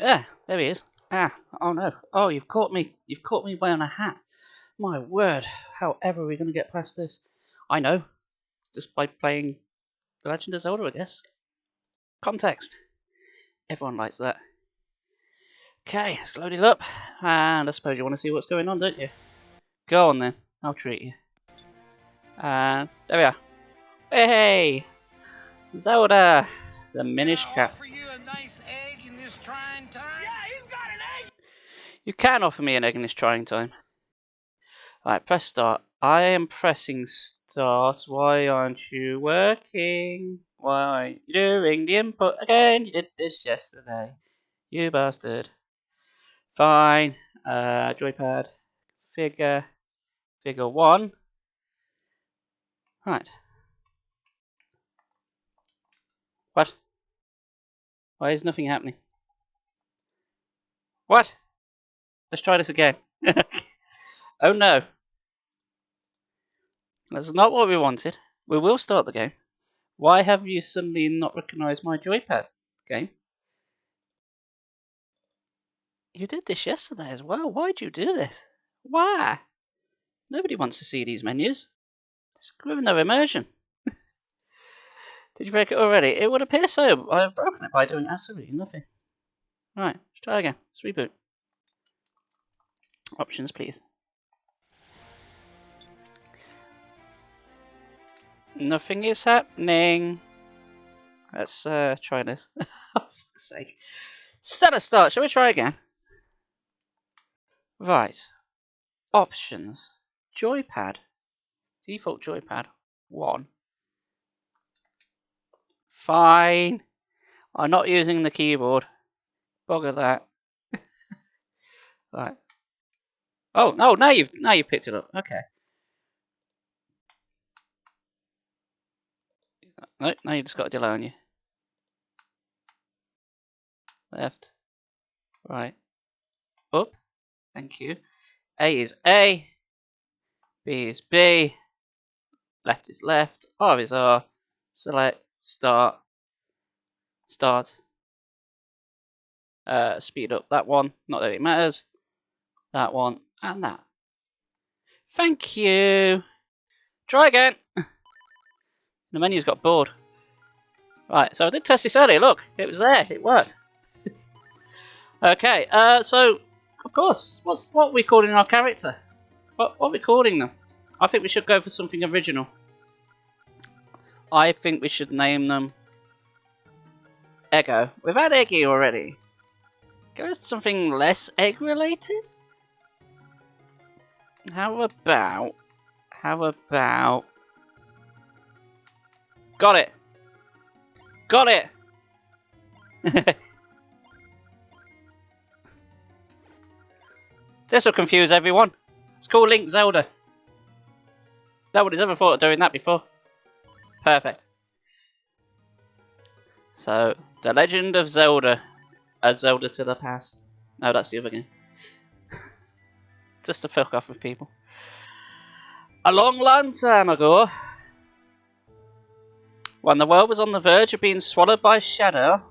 Yeah, there he is. Ah, oh no. Oh, you've caught me. You've caught me wearing a hat. My word. However, are we going to get past this? I know. It's just by playing The Legend of Zelda, I guess. Context. Everyone likes that. Okay, let's load it up. And I suppose you want to see what's going on, don't you? Go on then. I'll treat you. And there we are. Hey! Zelda! The Minish cat. You can offer me an egg in this trying time. Alright, press start. I am pressing start. Why aren't you working? Why aren't you doing the input again? You did this yesterday. You bastard. Fine. Joypad. Figure 1. Right. What? Why is nothing happening? What? Let's try this again. Oh no. That's not what we wanted. We will start the game. Why have you suddenly not recognised my joypad? Game? You did this yesterday as well. Why'd you do this? Why? Nobody wants to see these menus. It's giving no immersion. Did you break it already? It would appear so. I have broken it by doing absolutely nothing. Right, let's try again. Let's reboot. Options, please. Nothing is happening. Let's try this. For fuck's sake. Stellar start. Shall we try again? Right. Options. Joypad. Default joypad. 1. Fine. I'm not using the keyboard. Bugger that. Right. Oh no! Now you've picked it up. Okay. No, now you just got a delay on you. Left. Right. Up. Thank you. A is A. B is B. Left is left. R is R. Select. Start. Start. Speed up that one. Not that it matters. That one. And that. Thank you. Try again. The menu's got bored. Right, so I did test this earlier. Look, it was there. It worked. Okay, so, of course, what are we calling our character? What are we calling them? I think we should go for something original. I think we should name them Eggo. We've had Eggy already. Go with something less egg-related? How about... Got it! Got it! This will confuse everyone. It's called Link Zelda. Nobody's ever thought of doing that before. Perfect. So, The Legend of Zelda. A Zelda to the Past. No, that's the other game. Just to fuck off with people. A long time ago, when the world was on the verge of being swallowed by shadow...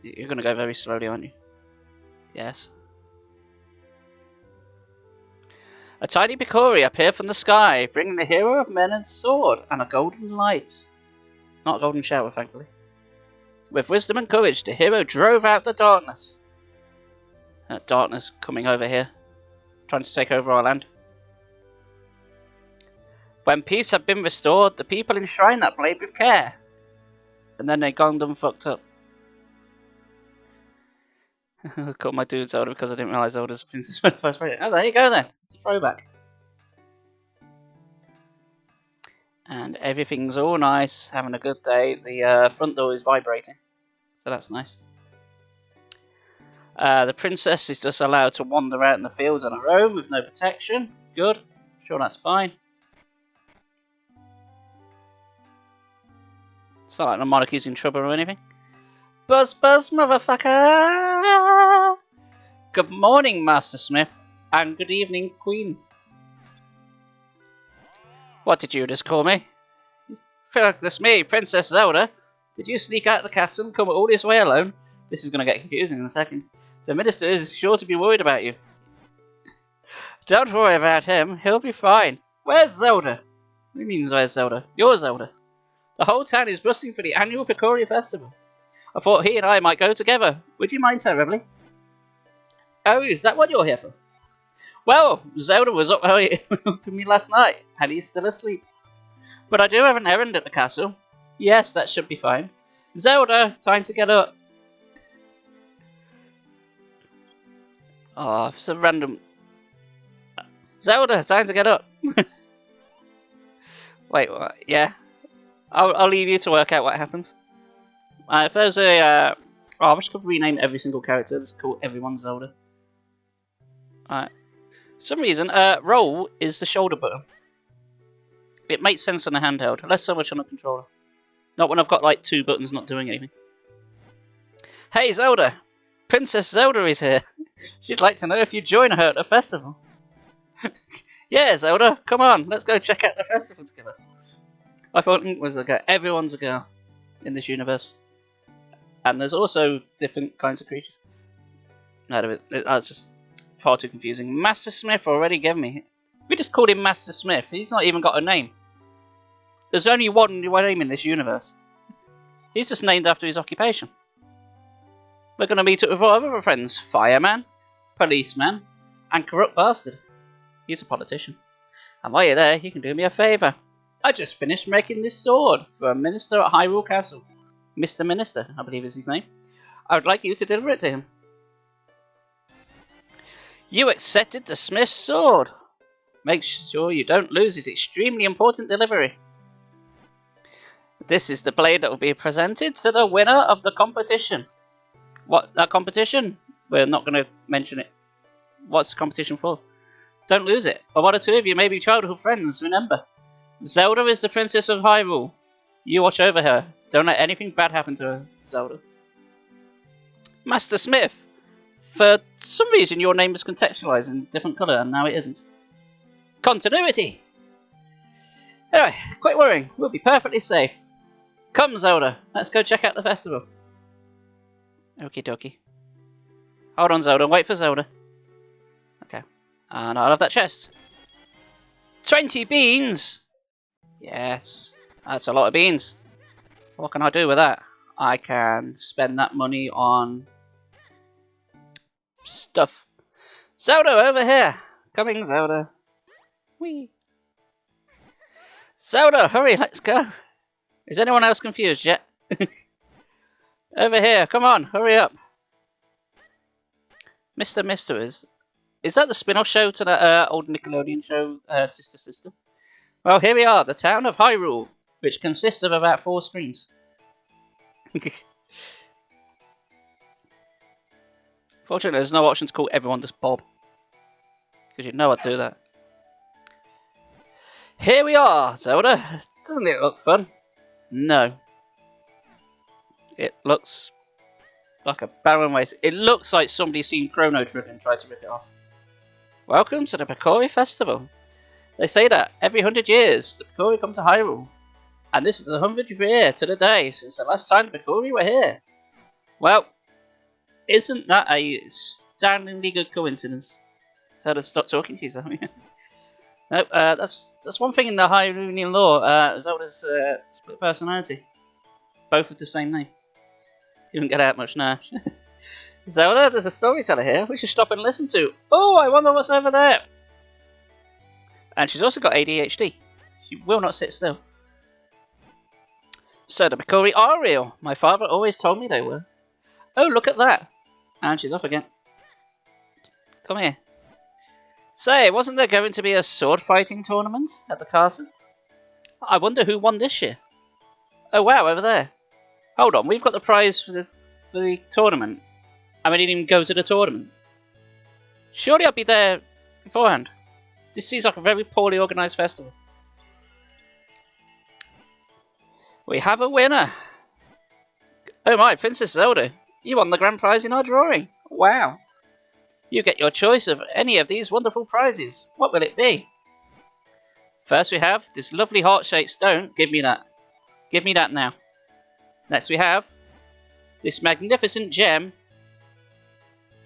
You're going to go very slowly, aren't you? Yes. A tiny Picori appeared from the sky, bringing the hero of men and sword, and a golden light. Not a golden shower, thankfully. With wisdom and courage, the hero drove out the darkness. Darkness coming over here, trying to take over our land. When peace had been restored, the people enshrined that blade with care. And then they gone and fucked up. I called my dude Zelda because I didn't realise Zelda's Princess when first played it. Oh, there you go then. It's a throwback. And everything's all nice, having a good day. The front door is vibrating, so that's nice. The princess is just allowed to wander out in the fields on her own with no protection. Good. Sure, that's fine. It's not like the monarchy's in trouble or anything. Buzz, buzz, motherfucker! Good morning, Master Smith, and good evening, Queen. What did you just call me? Feel like that's me, Princess Zelda. Did you sneak out of the castle and come all this way alone? This is going to get confusing in a second. The minister is sure to be worried about you. Don't worry about him. He'll be fine. Where's Zelda? What do you mean, where's Zelda? You're Zelda. The whole town is bustling for the annual Picori Festival. I thought he and I might go together. Would you mind terribly? Oh, is that what you're here for? Well, Zelda was up early with me last night, and he's still asleep. But I do have an errand at the castle. Yes, that should be fine. Zelda, time to get up. Oh, some random... Zelda, time to get up. Wait, what? Yeah. I'll leave you to work out what happens. If there's a... I'm just going to rename every single character. Just call everyone Zelda. Alright. For some reason, roll is the shoulder button. It makes sense on a handheld, less so much on a controller. Not when I've got like 2 buttons not doing anything. Hey Zelda! Princess Zelda is here. She'd like to know if you'd join her at the festival. Yeah, Zelda, come on, let's go check out the festival together. I thought it was a girl. Everyone's a girl in this universe. And there's also different kinds of creatures. No, that's just far too confusing. Master Smith already gave me. We just called him Master Smith. He's not even got a name. There's only one name in this universe. He's just named after his occupation. We're going to meet up with our other friends. Fireman, policeman, and corrupt bastard. He's a politician. And while you're there, you can do me a favour. I just finished making this sword for a minister at Hyrule Castle. Mr. Minister, I believe is his name. I would like you to deliver it to him. You accepted the Smith's sword. Make sure you don't lose this extremely important delivery. This is the blade that will be presented to the winner of the competition. What, that competition? We're not going to mention it. What's the competition for? Don't lose it. Or one or two of you may be childhood friends, remember. Zelda is the Princess of Hyrule. You watch over her. Don't let anything bad happen to her, Zelda. Master Smith! For some reason your name was contextualized in a different colour and now it isn't. Continuity! Anyway, quit worrying. We'll be perfectly safe. Come, Zelda. Let's go check out the festival. Okie dokie. Hold on, Zelda. Wait for Zelda. Okay. And I'll have that chest. 20 beans! Yes. That's a lot of beans. What can I do with that? I can spend that money on... stuff. Zelda, over here! Coming, Zelda. Whee! Zelda, hurry, let's go! Is anyone else confused yet? Over here, come on, hurry up! Mr. Mister is that the spin-off show to that old Nickelodeon show, Sister Sister? Well, here we are, the town of Hyrule, which consists of about 4 screens. Fortunately, there's no option to call everyone just Bob. Because you know I'd do that. Here we are, Zelda. Doesn't it look fun? No. It looks like a barren waste. It looks like somebody's seen Chrono Trigger and tried to rip it off. Welcome to the Picori Festival. They say that every 100 years, the Picori come to Hyrule. And this is the 100th year to the day since the last time the Picori were here. Well, isn't that a astoundingly good coincidence? So to stop talking to you, Zelda. Nope, that's one thing in the Hyrulean lore. Zelda's split personality. Both with the same name. You won't get out much now. Zelda, there's a storyteller here we should stop and listen to. Oh, I wonder what's over there. And she's also got ADHD. She will not sit still. So the Picori are real. My father always told me they were. Oh, look at that. And she's off again. Come here. Say, wasn't there going to be a sword fighting tournament at the castle? I wonder who won this year. Oh wow, over there. Hold on, we've got the prize for the tournament. And we didn't even go to the tournament. Surely I'd be there beforehand. This seems like a very poorly organised festival. We have a winner. Oh my, Princess Zelda. You won the grand prize in our drawing. Wow. You get your choice of any of these wonderful prizes. What will it be? First we have this lovely heart-shaped stone. Give me that. Give me that now. Next we have this magnificent gem.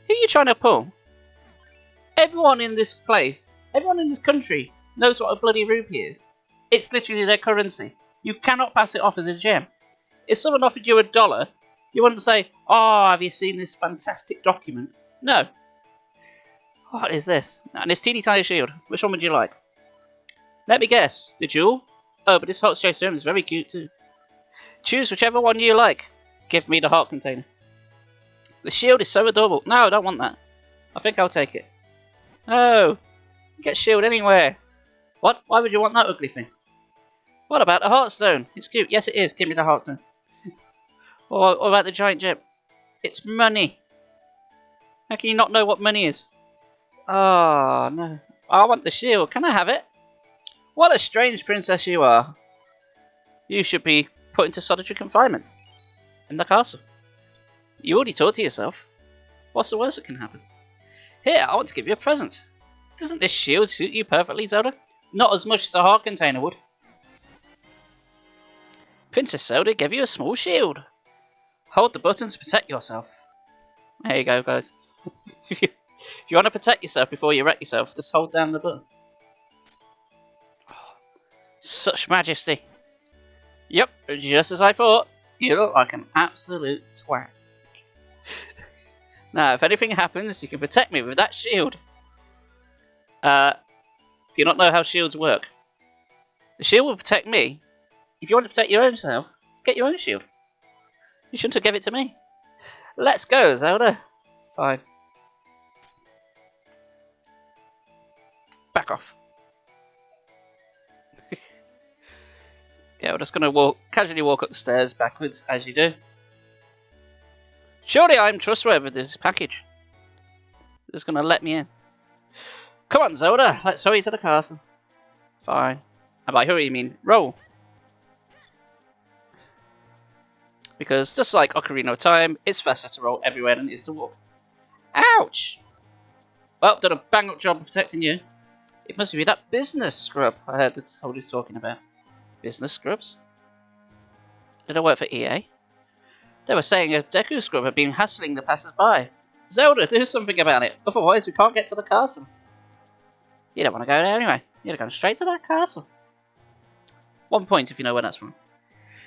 Who are you trying to pull? Everyone in this place, everyone in this country knows what a bloody rupee is. It's literally their currency. You cannot pass it off as a gem. If someone offered you $1, you wouldn't say, "Oh, have you seen this fantastic document?" No. What is this? And this teeny tiny shield. Which one would you like? Let me guess. The jewel? Oh, but this heart shaped stone is very cute too. Choose whichever one you like. Give me the heart container. The shield is so adorable. No, I don't want that. I think I'll take it. No. Get shield anywhere. What? Why would you want that ugly thing? What about the heartstone? It's cute. Yes, it is. Give me the heartstone. Or what about the giant gem? It's money. How can you not know what money is? Oh, no. I want the shield. Can I have it? What a strange princess you are. You should be put into solitary confinement. In the castle. You already talked to yourself. What's the worst that can happen? Here, I want to give you a present. Doesn't this shield suit you perfectly, Zelda? Not as much as a heart container would. Princess Zelda gave you a small shield. Hold the button to protect yourself. There you go, guys. If you want to protect yourself before you wreck yourself, just hold down the button. Oh, such majesty. Yep, just as I thought. You look like an absolute twat. Now, if anything happens, you can protect me with that shield. Do you not know how shields work? The shield will protect me. If you want to protect your own self, get your own shield. You shouldn't have given it to me. Let's go, Zelda. Fine. Back off. Yeah, we're just going to casually walk up the stairs backwards, as you do. Surely I'm trustworthy with this package. Just going to let me in. Come on, Zelda. Let's hurry to the castle. Fine. And by hurry, you mean roll. Because just like Ocarina of Time, it's faster to roll everywhere than it is to walk. Ouch! Well, done a bang-up job of protecting you. It must be that business scrub I heard that somebody's talking about. Business scrubs? Did I work for EA? They were saying a Deku scrub had been hassling the passers-by. Zelda, do something about it, otherwise we can't get to the castle. You don't want to go there anyway. You're going straight to that castle. 1 point if you know where that's from.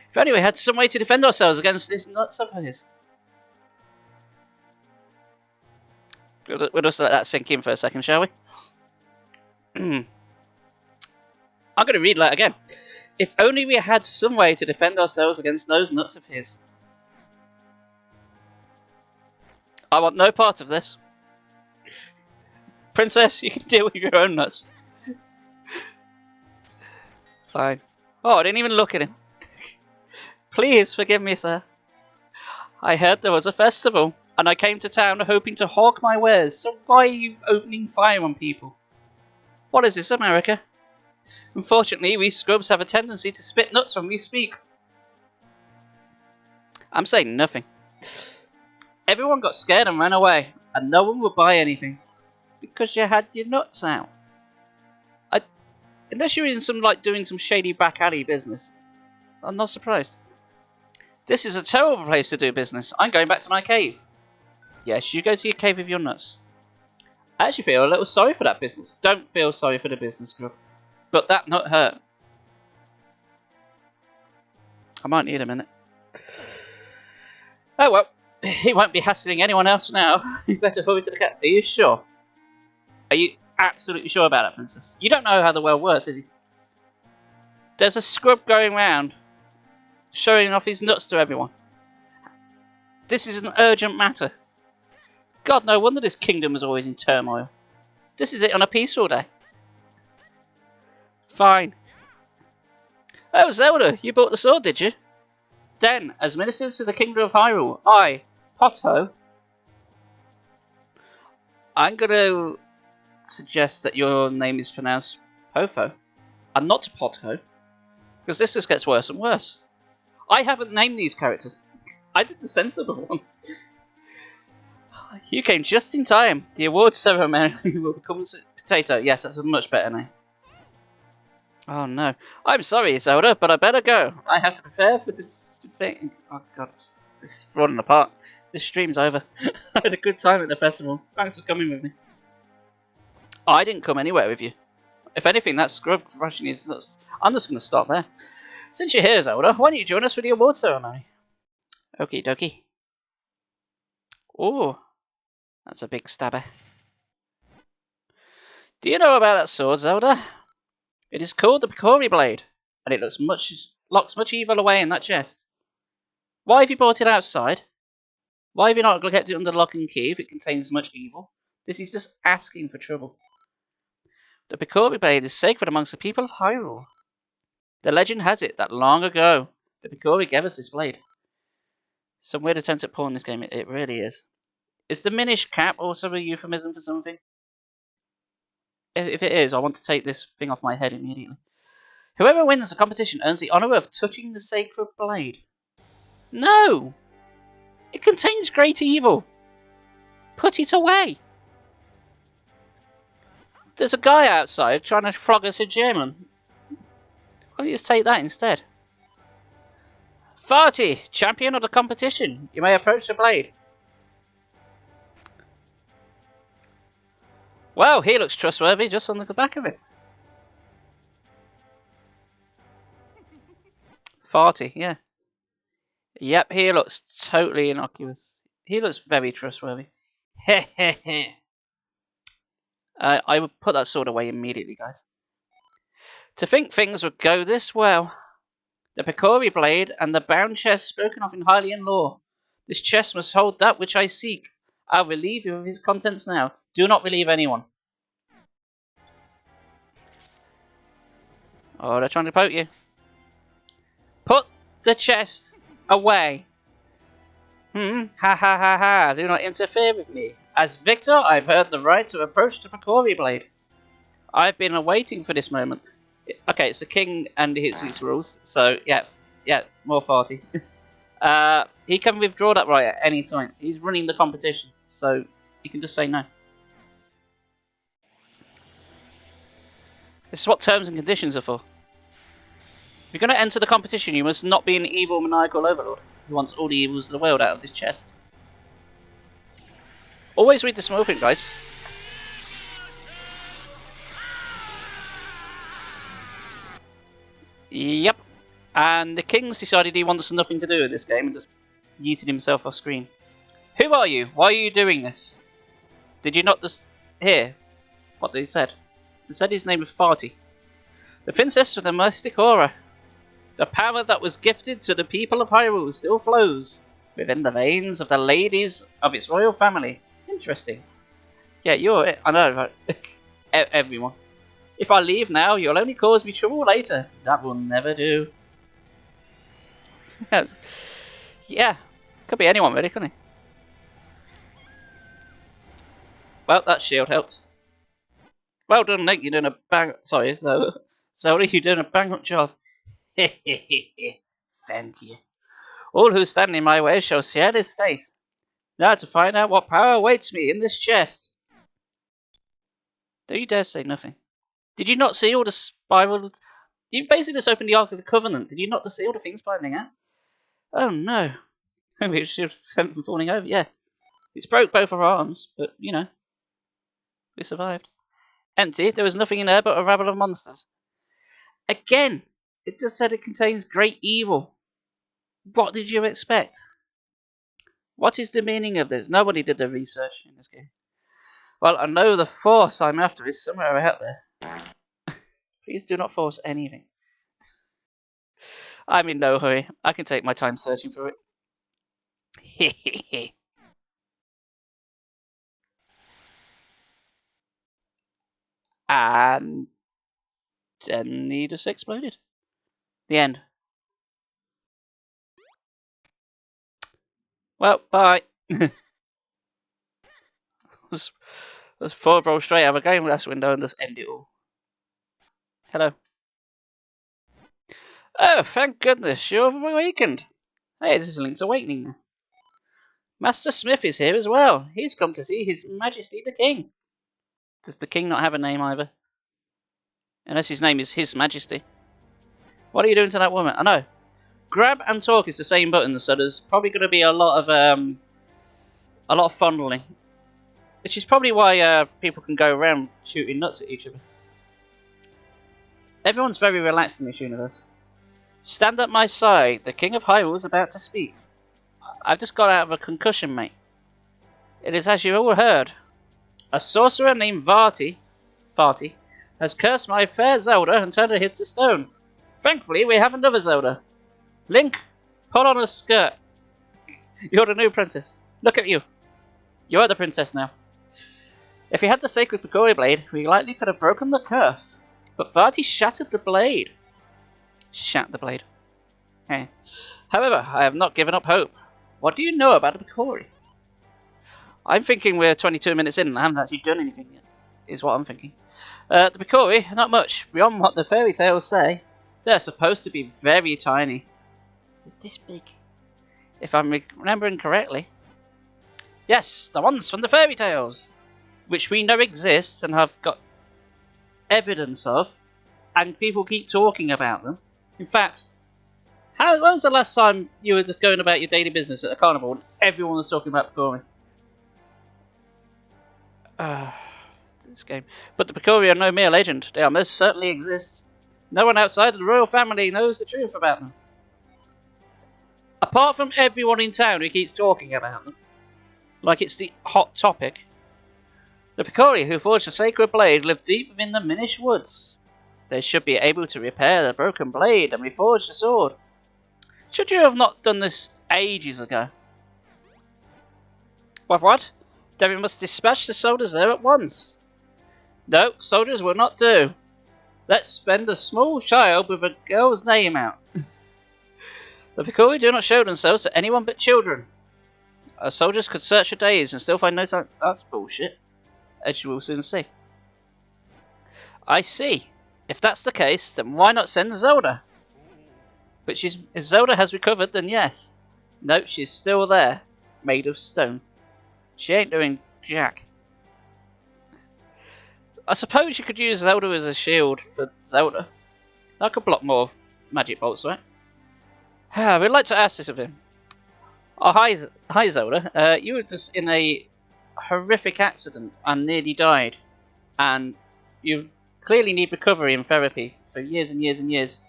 If only we had some way to defend ourselves against this nuts of his. We'll just let that sink in for a second, shall we? I'm going to read that again. If only we had some way to defend ourselves against those nuts of his. I want no part of this. Princess, you can deal with your own nuts. Fine. Oh, I didn't even look at him. Please forgive me, sir. I heard there was a festival, and I came to town hoping to hawk my wares, so why are you opening fire on people? What is this, America? Unfortunately, we scrubs have a tendency to spit nuts when we speak. I'm saying nothing. Everyone got scared and ran away, and no one would buy anything. Because you had your nuts out. Unless you're in some, doing some shady back alley business. I'm not surprised. This is a terrible place to do business. I'm going back to my cave. Yes, you go to your cave with your nuts. I actually feel a little sorry for that business. Don't feel sorry for the business group. But that nut hurt. I might need a minute. Oh well. He won't be hassling anyone else now. You better hurry to the cat. Are you sure? Are you absolutely sure about that, Princess? You don't know how the world works, is he? There's a scrub going round, showing off his nuts to everyone. This is an urgent matter. God, no wonder this kingdom is always in turmoil. This is it on a peaceful day. Fine. Oh, Zelda, you bought the sword, did you? Then, as ministers to the kingdom of Hyrule, I, Potho, I'm going to suggest that your name is pronounced Potho, and not Potho, because this just gets worse and worse. I haven't named these characters. I did the sensible one. You came just in time. The award ceremony will become Potato. Yes, that's a much better name. Oh no. I'm sorry, Zelda, but I better go. I have to prepare for the thing. Oh god, this is falling apart. This stream's over. I had a good time at the festival. Thanks for coming with me. Oh, I didn't come anywhere with you. If anything, that scrub rushing is nuts. I'm just going to stop there. Since you're here, Zelda, why don't you join us for the award ceremony? Okie dokie. Ooh, that's a big stabber. Do you know about that sword, Zelda? It is called the Picori Blade, and it locks much evil away in that chest. Why have you brought it outside? Why have you not kept it under lock and key if it contains much evil? This is just asking for trouble. The Picori Blade is sacred amongst the people of Hyrule. The legend has it that long ago, the Picori gave us this blade. Some weird attempt at porn in this game, it really is. Is the Minish cap also a euphemism for something? If it is, I want to take this thing off my head immediately. Whoever wins the competition earns the honour of touching the sacred blade. No! It contains great evil. Put it away. There's a guy outside trying to flog us a German. Why don't you just take that instead? Farty, champion of the competition. You may approach the blade. Well, he looks trustworthy just on the back of it. Farty, yeah. Yep, he looks totally innocuous. He looks very trustworthy. Hehehe. I would put that sword away immediately, guys. To think things would go this well. The Picori Blade and the bound chest spoken of in Hylian lore. This chest must hold that which I seek. I'll relieve you of its contents now. Do not relieve anyone. Oh, they're trying to poke you. Put the chest away. Ha ha ha ha. Do not interfere with me. As victor, I've earned the right to approach the Picori Blade. I've been awaiting for this moment. Okay, it's the king and his rules. So, yeah, more farty. He can withdraw that right at any time. He's running the competition, so he can just say no. This is what terms and conditions are for. If you're going to enter the competition, you must not be an evil maniacal overlord who wants all the evils of the world out of this chest. Always read the small print, guys. Yep. And the king's decided he wants nothing to do with this game and just yeeted himself off screen. Who are you? Why are you doing this? Did you not just hear what they said? They said his name was Farty. The princess with the mystic aura. The power that was gifted to the people of Hyrule still flows within the veins of the ladies of its royal family. Interesting. Yeah, you're it. I know, right? Everyone. If I leave now, you'll only cause me trouble later. That will never do. Yeah. Could be anyone, really, couldn't he? Well, that shield helped. Well done, Nick. You're doing a bang. Sorry, sorry, you're doing a bang up job. Thank you. All who stand in my way shall share this faith. Now to find out what power awaits me in this chest. Don't you dare say nothing. Did you not see all the spiral? You basically just opened the Ark of the Covenant. Did you not just see all the things spiraling out? Oh no. Maybe it should have sent from falling over. Yeah. It's broke both our arms, but you know. We survived. Empty. There was nothing in there but a rabble of monsters. Again, it just said it contains great evil. What did you expect? What is the meaning of this? Nobody did the research in this game. Well, I know the force I'm after is somewhere out there. Please do not force anything. I'm in no hurry. I can take my time searching for it. Hehehe. And then he just exploded. The end. Well, bye. Let's forward roll straight out of a game glass window and just end it all. Hello. Oh, thank goodness, you've awakened. Hey, this is Link's Awakening now. Master Smith is here as well. He's come to see His Majesty the King. Does the King not have a name either? Unless his name is His Majesty. What are you doing to that woman? I know. Grab and talk is the same button, so there's probably going to be a lot of A lot of fondling. Which is probably why people can go around shooting nuts at each other. Everyone's very relaxed in this universe. Stand at my side. The King of Hyrule is about to speak. I've just got out of a concussion, mate. It is as you all heard. A sorcerer named Farty has cursed my fair Zelda and turned her head to stone. Thankfully, we have another Zelda. Link, put on a skirt. You're the new princess. Look at you. You are the princess now. If we had the sacred Picori blade, we likely could have broken the curse. But Farty shattered the blade. Shat the blade. Hey. However, I have not given up hope. What do you know about the Picori? I'm thinking we're 22 minutes in and I haven't actually done anything yet, is what I'm thinking. The Picori, not much. Beyond what the fairy tales say, they're supposed to be very tiny. It's this big. If I'm remembering correctly. Yes, the ones from the fairy tales. Which we know exists and have got evidence of. And people keep talking about them. In fact, when was the last time you were just going about your daily business at a carnival and everyone was talking about Picori? This game. But the Picori are no mere legend. They are most certainly exist. No one outside of the royal family knows the truth about them. Apart from everyone in town who keeps talking about them. Like it's the hot topic. The Picori who forged the sacred blade live deep within the Minish woods. They should be able to repair the broken blade and reforge the sword. Should you have not done this ages ago? What? Then we must dispatch the soldiers there at once. No, soldiers will not do. Let's spend a small child with a girl's name out. The Picori do not show themselves to anyone but children. Our soldiers could search for days and still find no time. That's bullshit, as you will soon see. I see. If that's the case, then why not send Zelda? But if Zelda has recovered, then yes. No, she's still there, made of stone. She ain't doing jack. I suppose you could use Zelda as a shield for Zelda. That could block more magic bolts, right? We'd like to ask this of him. Oh, hi Zelda. You were just in a horrific accident and nearly died. And you clearly need recovery and therapy for years and years and years.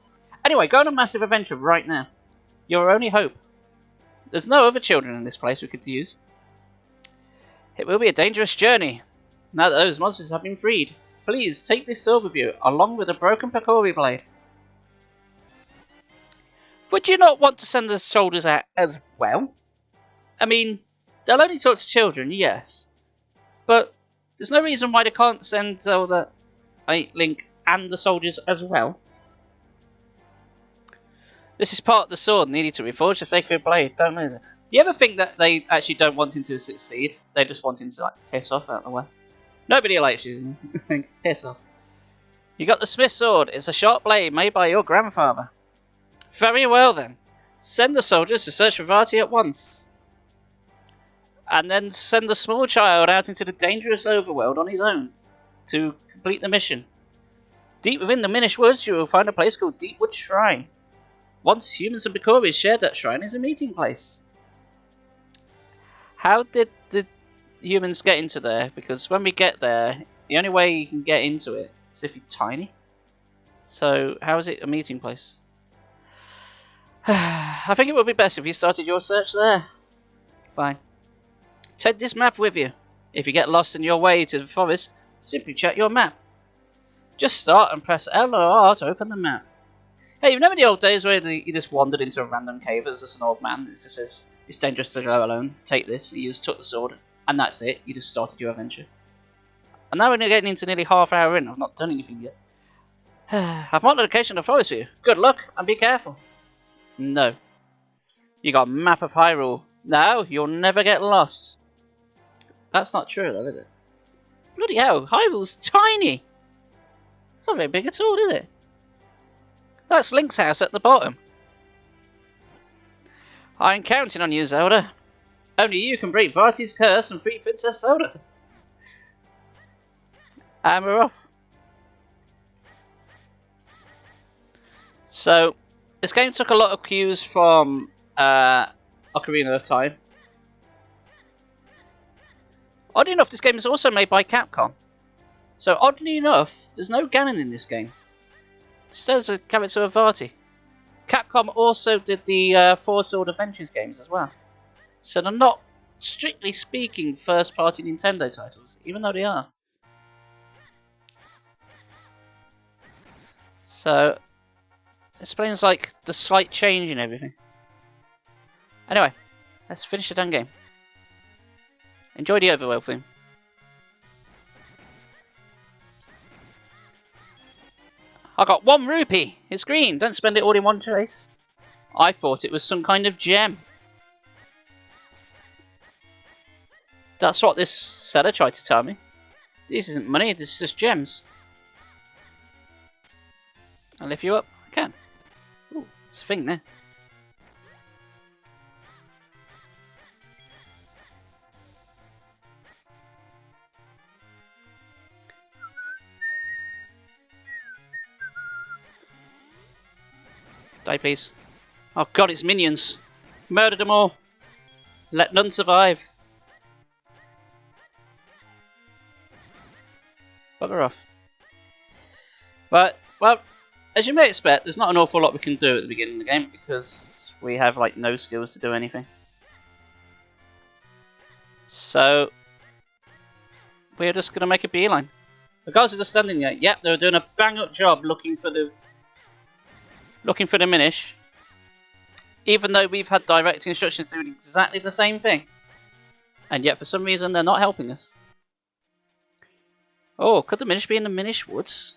Anyway, go on a massive adventure right now. Your only hope. There's no other children in this place we could use. It will be a dangerous journey. Now that those monsters have been freed, please take this sword with you, along with a broken Picori blade. Would you not want to send the soldiers out as well? I mean, they'll only talk to children, yes. But there's no reason why they can't send Zelda, Link, and the soldiers as well. This is part of the sword needed to reforge the sacred blade, don't know that. Do you ever think that they actually don't want him to succeed? They just want him to, like, piss off out of the way. Nobody likes you. Piss off. You got the smith's sword. It's a sharp blade made by your grandfather. Very well then. Send the soldiers to search for Farty at once. And then send the small child out into the dangerous overworld on his own to complete the mission. Deep within the Minish woods, you will find a place called Deepwood Shrine. Once humans and Picoris shared that shrine as a meeting place. How did the humans get into there? Because when we get there, the only way you can get into it is if you're tiny. So how is it a meeting place? I think it would be best if you started your search there. Fine. Take this map with you. If you get lost in your way to the forest, simply check your map. Just start and press L or R to open the map. Hey, you remember the old days where you just wandered into a random cave as just an old man? It just says, it's dangerous to go alone. Take this. You just took the sword. And that's it. You just started your adventure. And now we're getting into nearly half hour in. I've not done anything yet. I've marked the location of the forest for you. Good luck and be careful. No. You got a map of Hyrule. Now you'll never get lost. That's not true though, is it? Bloody hell, Hyrule's tiny. It's not very big at all, is it? That's Link's house at the bottom. I'm counting on you, Zelda. Only you can break Farty's curse and free Princess Zelda. And we're off. So, this game took a lot of cues from Ocarina of Time. Oddly enough, this game is also made by Capcom. So oddly enough, there's no Ganon in this game. Instead, there's a character of Vati. Capcom also did the Four Sword Adventures games as well. So they're not, strictly speaking, first-party Nintendo titles, even though they are. So, it explains like the slight change in everything. Anyway, let's finish the damn game. Enjoy the overworld theme. I got 1 rupee. It's green. Don't spend it all in one chase. I thought it was some kind of gem. That's what this seller tried to tell me. This isn't money, this is just gems. I'll lift you up. I can. Ooh, there's a thing there. Die, please. Oh god, it's minions. Murder them all. Let none survive. Bugger off. But, well, as you may expect, there's not an awful lot we can do at the beginning of the game because we have, like, no skills to do anything. So, we're just going to make a beeline. The guys are just standing there. Yep, they were doing a bang-up job looking for the Minish. Even though we've had direct instructions doing exactly the same thing. And yet, for some reason, they're not helping us. Oh, could the Minish be in the Minish Woods?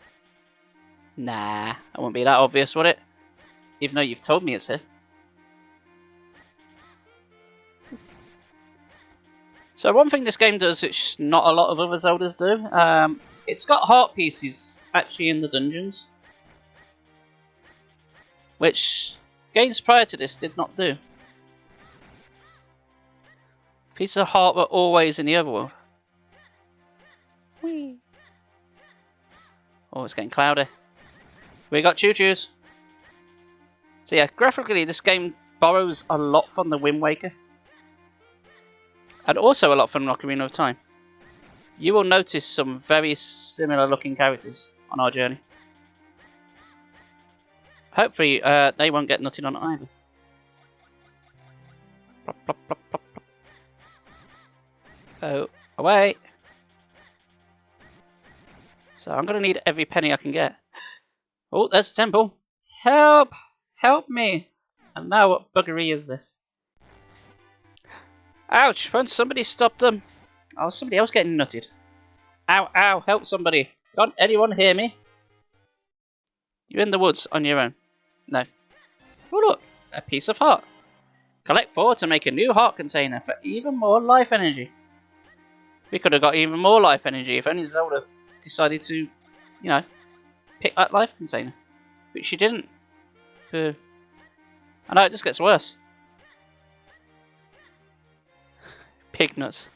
Nah, that wouldn't be that obvious, would it? Even though you've told me it's here. So one thing this game does, which not a lot of other Zeldas do, it's got heart pieces actually in the dungeons. Which games prior to this did not do. Pieces of heart were always in the overworld. Whee! Oh, it's getting cloudy. We got choo-choos. So yeah, graphically this game borrows a lot from the Wind Waker. And also a lot from Ocarina of Time. You will notice some very similar looking characters on our journey. Hopefully they won't get nutted on either. Plop, plop, plop, plop, plop. Go away. So I'm going to need every penny I can get. Oh, there's the temple. Help! Help me! And now what buggery is this? Ouch! Won't somebody stop them? Oh, somebody else getting nutted. Ow, ow, help somebody. Can't anyone hear me? You're in the woods on your own. No. Oh look, a piece of heart. Collect 4 to make a new heart container for even more life energy. We could have got even more life energy if only Zelda decided to, you know, pick that life container. But she didn't. I know, it just gets worse. Pig nuts.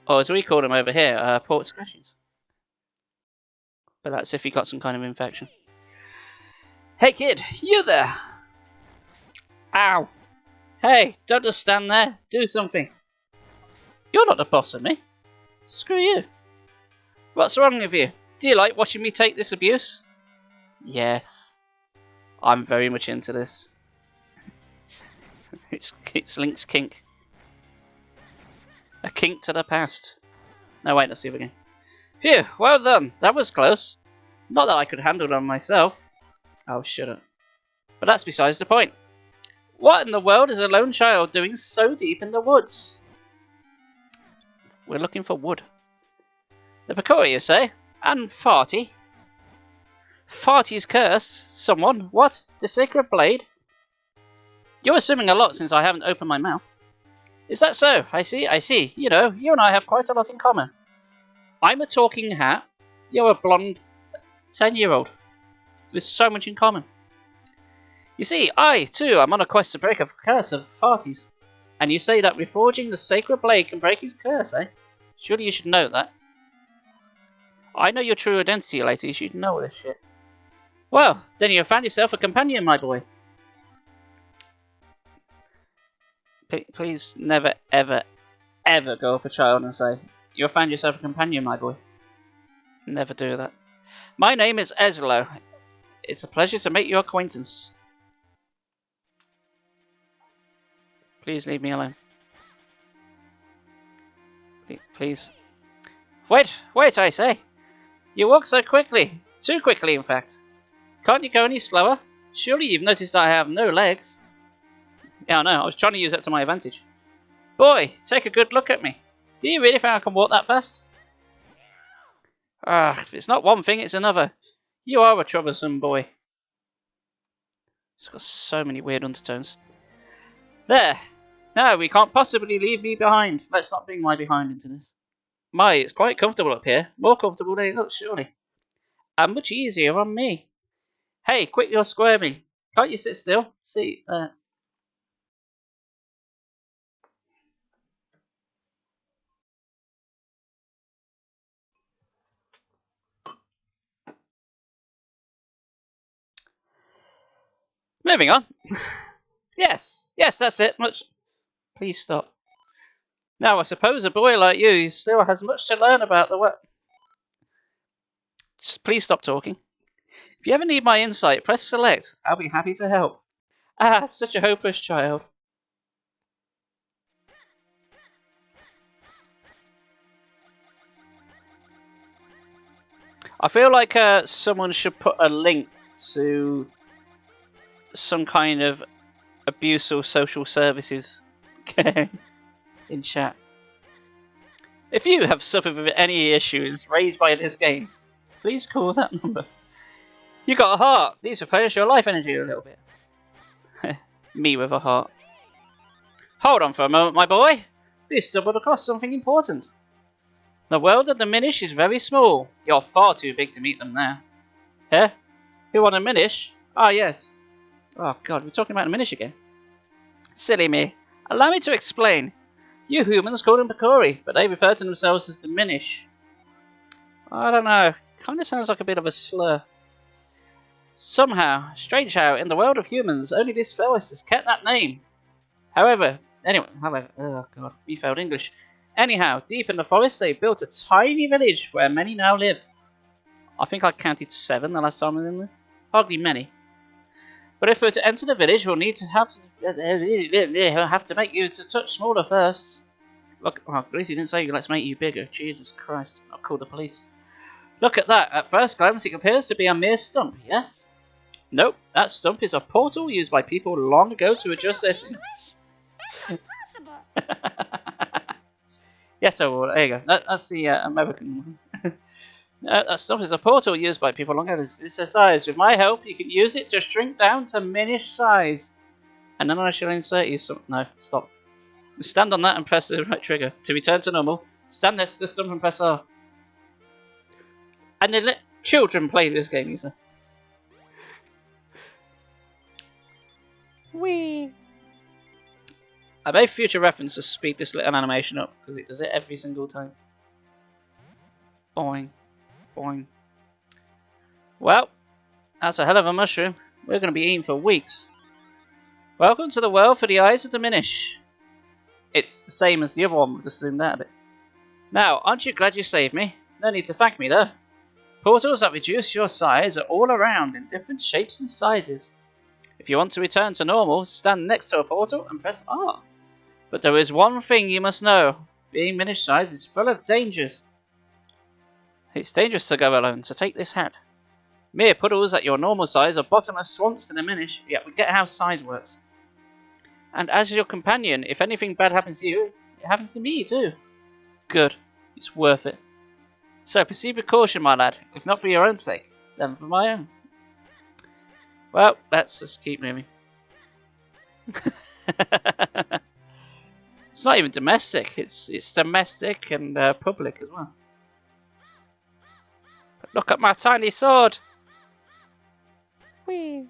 Or as we call them over here, port scratches. But that's if he got some kind of infection. Hey kid, you there! Ow! Hey, don't just stand there. Do something. You're not the boss of me. Screw you. What's wrong with you? Do you like watching me take this abuse? Yes. I'm very much into this. It's Link's kink. A kink to the past. No, wait, let's see if we can. Phew, well done. That was close. Not that I could handle them myself. Oh, shut up. But that's besides the point. What in the world is a lone child doing so deep in the woods? We're looking for wood. The Picori, you say? And Farty? Farty's cursed? Someone? What? The sacred blade? You're assuming a lot since I haven't opened my mouth. Is that so? I see. You know, you and I have quite a lot in common. I'm a talking hat. You're a blonde 10-year-old. With so much in common. You see, I, too, am on a quest to break a curse of Farty's. And you say that reforging the sacred blade can break his curse, eh? Surely you should know that. I know your true identity, lady. You should know all this shit. Well, then you have found yourself a companion, my boy. Please never, ever, ever go up a child and say, "You'll find yourself a companion, my boy." Never do that. My name is Ezlo. It's a pleasure to make your acquaintance. Please leave me alone. Please. Wait, I say. You walk so quickly. Too quickly, in fact. Can't you go any slower? Surely you've noticed I have no legs. Yeah, I know. I was trying to use that to my advantage. Boy, take a good look at me. Do you really think I can walk that fast? If it's not one thing, it's another. You are a troublesome boy. It's got so many weird undertones. There. No, we can't possibly leave me behind. Let's not bring my behind into this. My, it's quite comfortable up here. More comfortable than it looks, surely. And much easier on me. Hey, quit your squirming. Can't you sit still? See, Moving on. Yes, that's it. Much. Please stop. Now, I suppose a boy like you still has much to learn about the what. Please stop talking. If you ever need my insight, press select. I'll be happy to help. Such a hopeless child. I feel like someone should put a link to some kind of abuse or social services in chat. If you have suffered with any issues raised by this game, please call that number. You got a heart. These replenish your life energy a little bit. Me with a heart. Hold on for a moment, my boy. We stumbled across something important. The world of the Minish is very small. You're far too big to meet them now. Eh? Who want a Minish? Ah, yes. Oh god, we're talking about the Minish again. Silly me. Allow me to explain. You humans call them Picori, but they refer to themselves as the Minish. I don't know. Kind of sounds like a bit of a slur. Somehow, strange how, in the world of humans, only this forest has kept that name. However, oh god, we failed English. Anyhow, deep in the forest, they built a tiny village where many now live. I think I counted 7 the last time I was in there. Hardly many. But if we're to enter the village, we'll need to have to make you a touch smaller first. Look, at least he didn't say let's make you bigger. Jesus Christ, I'll call the police. Look at that. At first glance, it appears to be a mere stump, yes? Nope, that stump is a portal used by people long ago to adjust their... Yes, so there you go. That's the American one. That stump is a portal used by people long ago. It's a size. With my help, you can use it to shrink down to Minish size. And then I shall insert you some... No, stop. Stand on that and press the right trigger. To return to normal, stand next to the stump and press R. And then let children play this game, you say. Whee! I made future reference to speed this little animation up, because it does it every single time. Boing. Boing. Well, that's a hell of a mushroom. We're going to be eating for weeks. Welcome to the world for the eyes of the Minish. It's the same as the other one, we've just zoomed out a bit. Now, aren't you glad you saved me? No need to thank me though. Portals that reduce your size are all around in different shapes and sizes. If you want to return to normal, stand next to a portal and press R. But there is one thing you must know. Being Minish size is full of dangers. It's dangerous to go alone, so take this hat. Mere puddles at your normal size are bottomless swamps to the Minish, yet we get how size works. And as your companion, if anything bad happens to you, it happens to me too. Good. It's worth it. So proceed with caution, my lad. If not for your own sake, then for my own. Well, let's just keep moving. It's not even domestic. It's domestic and public as well. But look at my tiny sword. Whee!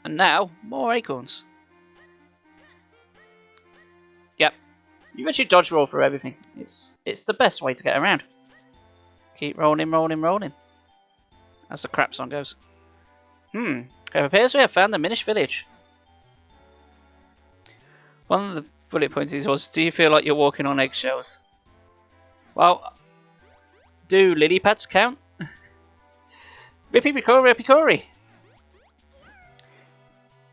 And now, more acorns. Yep. You actually dodge roll for everything. It's the best way to get around. Keep rolling, rolling, rolling. As the crap song goes. It appears we have found the Minish village. One of the bullet points was, do you feel like you're walking on eggshells? Well, do lily pads count? Rippy Rippy Rippy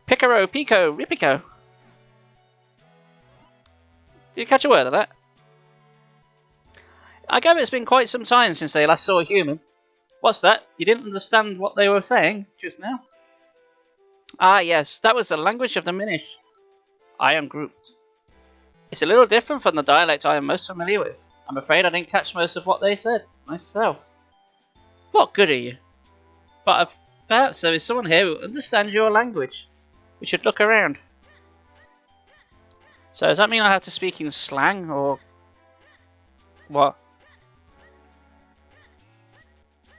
Picaro Pico Rippico. Did you catch a word of that? I gather it's been quite some time since they last saw a human. What's that? You didn't understand what they were saying just now? Ah, yes, that was the language of the Minish. I am grouped. It's a little different from the dialect I am most familiar with. I'm afraid I didn't catch most of what they said, myself. What good are you? But perhaps there is someone here who understands your language. We should look around. So does that mean I have to speak in slang, or what?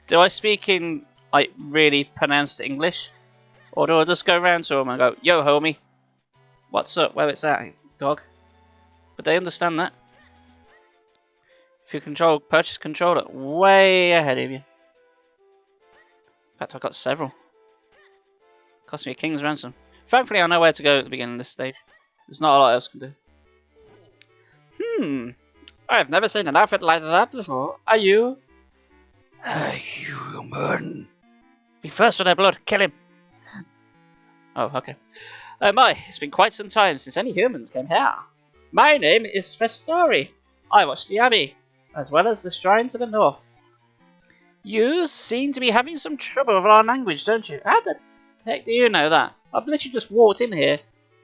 Do I speak in, like, really pronounced English? Or do I just go around to them and go, yo homie, what's up, where it's at, dog? But they understand that. If you purchase controller, way ahead of you. In fact, I've got several. Cost me a king's ransom. Thankfully, I know where to go at the beginning of this stage. There's not a lot else I can do. I've never seen an outfit like that before. Are you? A human. Be first with their blood. Kill him. Oh, okay. Oh my, it's been quite some time since any humans came here. My name is Festori. I watch the Abbey, as well as the shrine to the north. You seem to be having some trouble with our language, don't you? How the heck do you know that? I've literally just walked in here,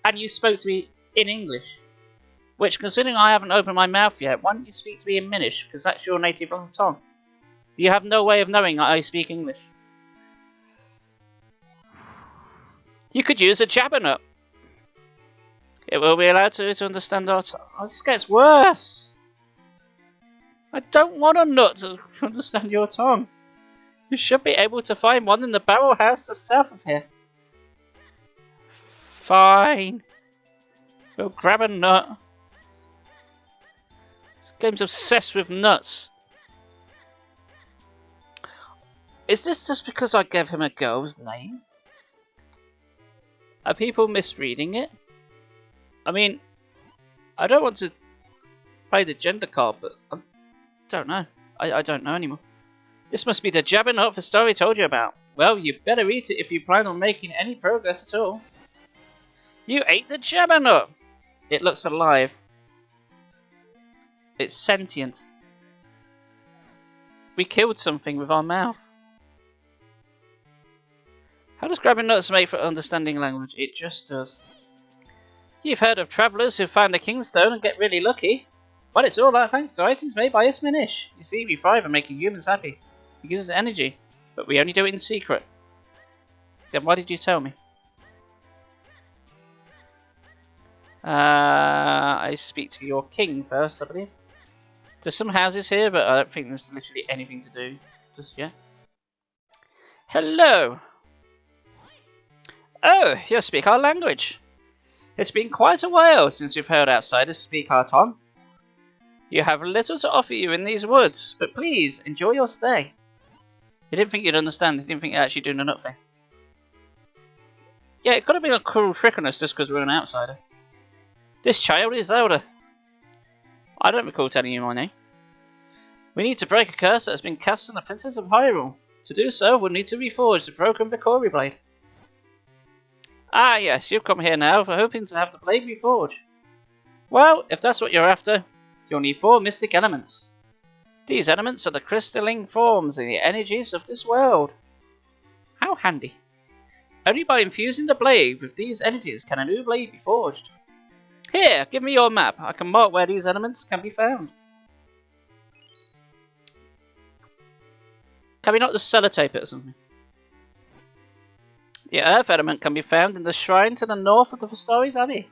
and you spoke to me in English. Which, considering I haven't opened my mouth yet, why don't you speak to me in Minish, because that's your native tongue? You have no way of knowing I speak English. You could use a jabbernet. It will be allowed to understand our tongue. Oh, this gets worse. I don't want a nut to understand your tongue. You should be able to find one in the barrel house just south of here. Fine. We'll grab a nut. This game's obsessed with nuts. Is this just because I gave him a girl's name? Are people misreading it? I mean, I don't want to play the gender card, but I don't know. I don't know anymore. This must be the jabbernet the story told you about. Well, you better eat it if you plan on making any progress at all. You ate the jabbernet! It looks alive. It's sentient. We killed something with our mouth. How does grabbing nuts make for understanding language? It just does. You've heard of travellers who find a kingstone and get really lucky. Well, it's all that thanks to items made by us Minish. You see, we thrive on making humans happy. It gives us energy, but we only do it in secret. Then why did you tell me? I speak to your king first, I believe. There's some houses here, but I don't think there's literally anything to do just yet. Hello! Oh, you speak our language. It's been quite a while since we've heard outsiders speak our tongue. You have little to offer you in these woods, but please, enjoy your stay. You didn't think you'd understand, you didn't think you'd actually do the nut thing. Yeah, it could have been a cruel trick on us just because we're an outsider. This child is Zelda. I don't recall telling you my name. We need to break a curse that has been cast on the Princess of Hyrule. To do so, we'll need to reforge the broken Bikori blade. Ah yes, you've come here now for hoping to have the blade reforged. Well, if that's what you're after, you'll need 4 mystic elements. These elements are the crystalline forms and the energies of this world. How handy. Only by infusing the blade with these energies can a new blade be forged. Here, give me your map. I can mark where these elements can be found. Can we not just sellotape it or something? The earth element can be found in the shrine to the north of the Festori's Abbey.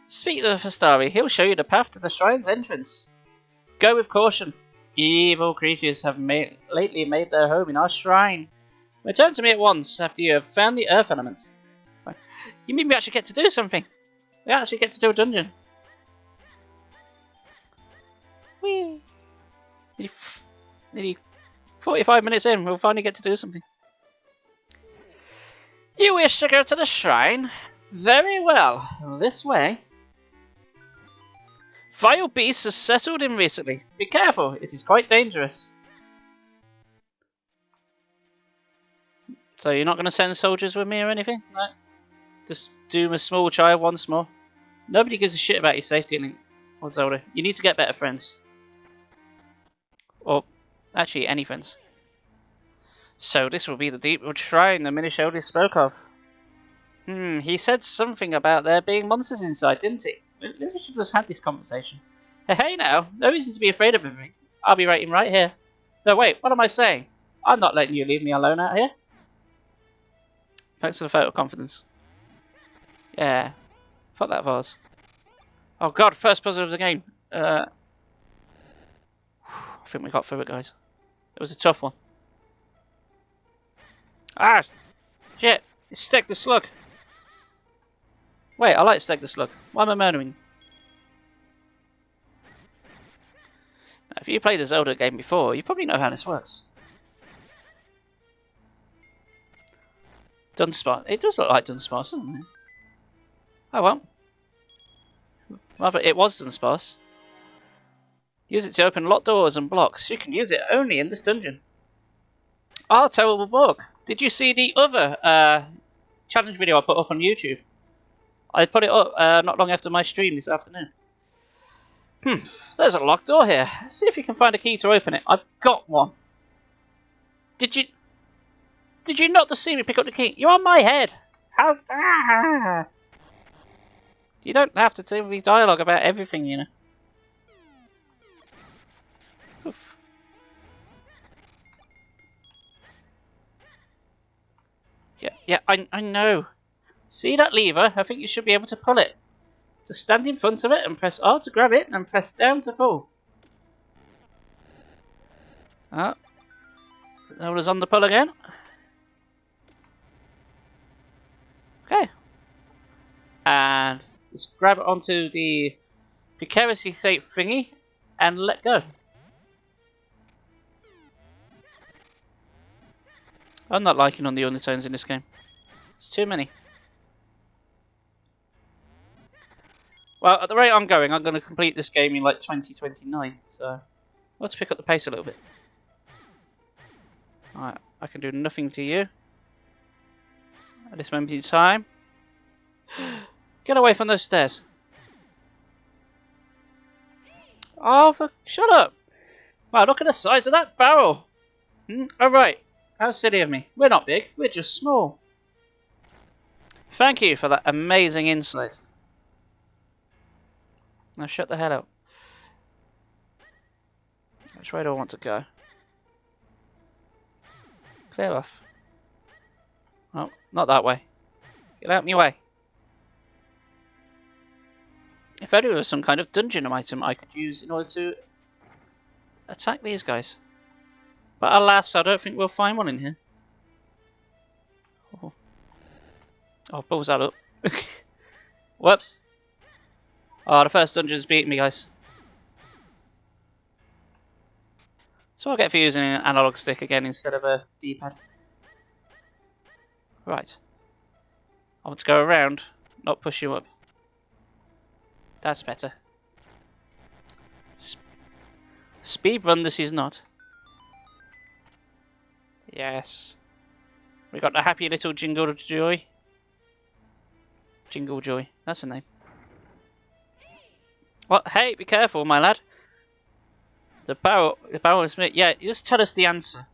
Speak to the Festori, he'll show you the path to the shrine's entrance. Go with caution. Evil creatures have lately made their home in our shrine. Return to me at once after you have found the earth element. You mean we actually get to do something? We actually get to do a dungeon. Whee! Nearly 45 minutes in, we'll finally get to do something. You wish to go to the shrine? Very well. This way. Vile beasts has settled in recently. Be careful, it is quite dangerous. So you're not going to send soldiers with me or anything? No? Just doom a small child once more. Nobody gives a shit about your safety, Link or Zelda. You need to get better friends. Or, actually, any friends. So this will be the Deepwood Shrine the Minish Elder spoke of. He said something about there being monsters inside, didn't he? Maybe we should just have this conversation. Hey now, no reason to be afraid of him. I'll be waiting right here. No, wait, what am I saying? I'm not letting you leave me alone out here. Thanks for the photo of confidence. Yeah, fuck that vase. Oh god, first puzzle of the game. I think we got through it, guys. It was a tough one. Ah! Shit! It's Steg the Slug! Wait, I like Steg the Slug. Why am I murdering? Now, if you played the Zelda game before, you probably know how this works. Dunsparce. It does look like Dunsparce, doesn't it? Oh well. Rather, it was Dunsparce. Use it to open locked doors and blocks. You can use it only in this dungeon. Oh, terrible bug. Did you see the other challenge video I put up on YouTube? I put it up not long after my stream this afternoon. There's a locked door here. Let's see if you can find a key to open it. I've got one. Did you not just see me pick up the key? You're on my head. How? You don't have to do the dialogue about everything, you know. Oof. Yeah, I know. See that lever? I think you should be able to pull it. Just stand in front of it and press R to grab it and press down to pull. Oh. That was on the pull again. Okay. And just grab it onto the precariously safe thingy and let go. I'm not liking on the undertones in this game. It's too many. Well, at the rate I'm going to complete this game in like 2029. So, let's pick up the pace a little bit. Alright, I can do nothing to you at this moment in time. Get away from those stairs. Oh, shut up. Wow, look at the size of that barrel. Alright, how silly of me. We're not big, we're just small. Thank you for that amazing insight. Now shut the hell up. Which way do I want to go? Clear off. Oh, not that way. Get out of my way. If only there was some kind of dungeon item I could use in order to attack these guys. But alas, I don't think we'll find one in here. Oh, balls that up. Whoops. Oh, the first dungeon's beating me, guys. So I'll get for using an analog stick again instead of a D-pad. Right. I want to go around, not push you up. That's better. Speed run this is not. Yes. We got the happy little Jingle Joy. Jingle Joy. That's the name. What? Hey, be careful, my lad. The barrel is me. Yeah, just tell us the answer.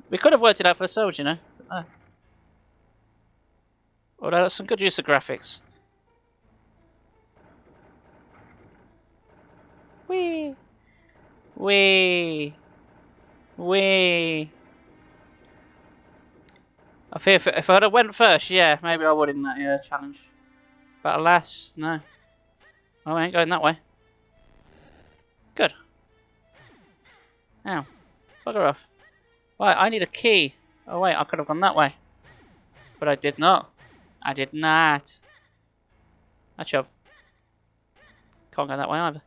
We could have worked it out for ourselves, you know. But no. Although that's some good use of graphics. Wee. Wee. Wee. I fear if I'd have went first, yeah, maybe I would in that challenge. But alas, no. I ain't going that way. Good. Ow. Bugger off. Right, I need a key. Oh wait, I could have gone that way. But I did not. I did not. Actually, can't go that way either.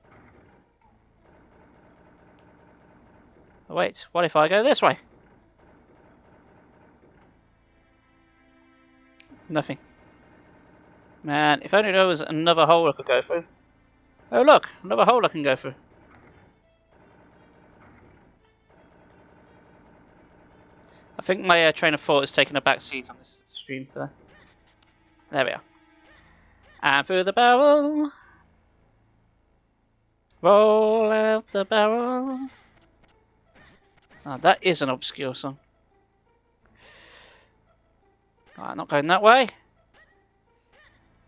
Oh, wait, what if I go this way? Nothing. Man, if only there was another hole I could go through. Oh look, another hole I can go through. I think my train of thought has taken a back seat on this stream there. There we are. And through the barrel. Roll out the barrel. Oh, that is an obscure song. Alright, not going that way.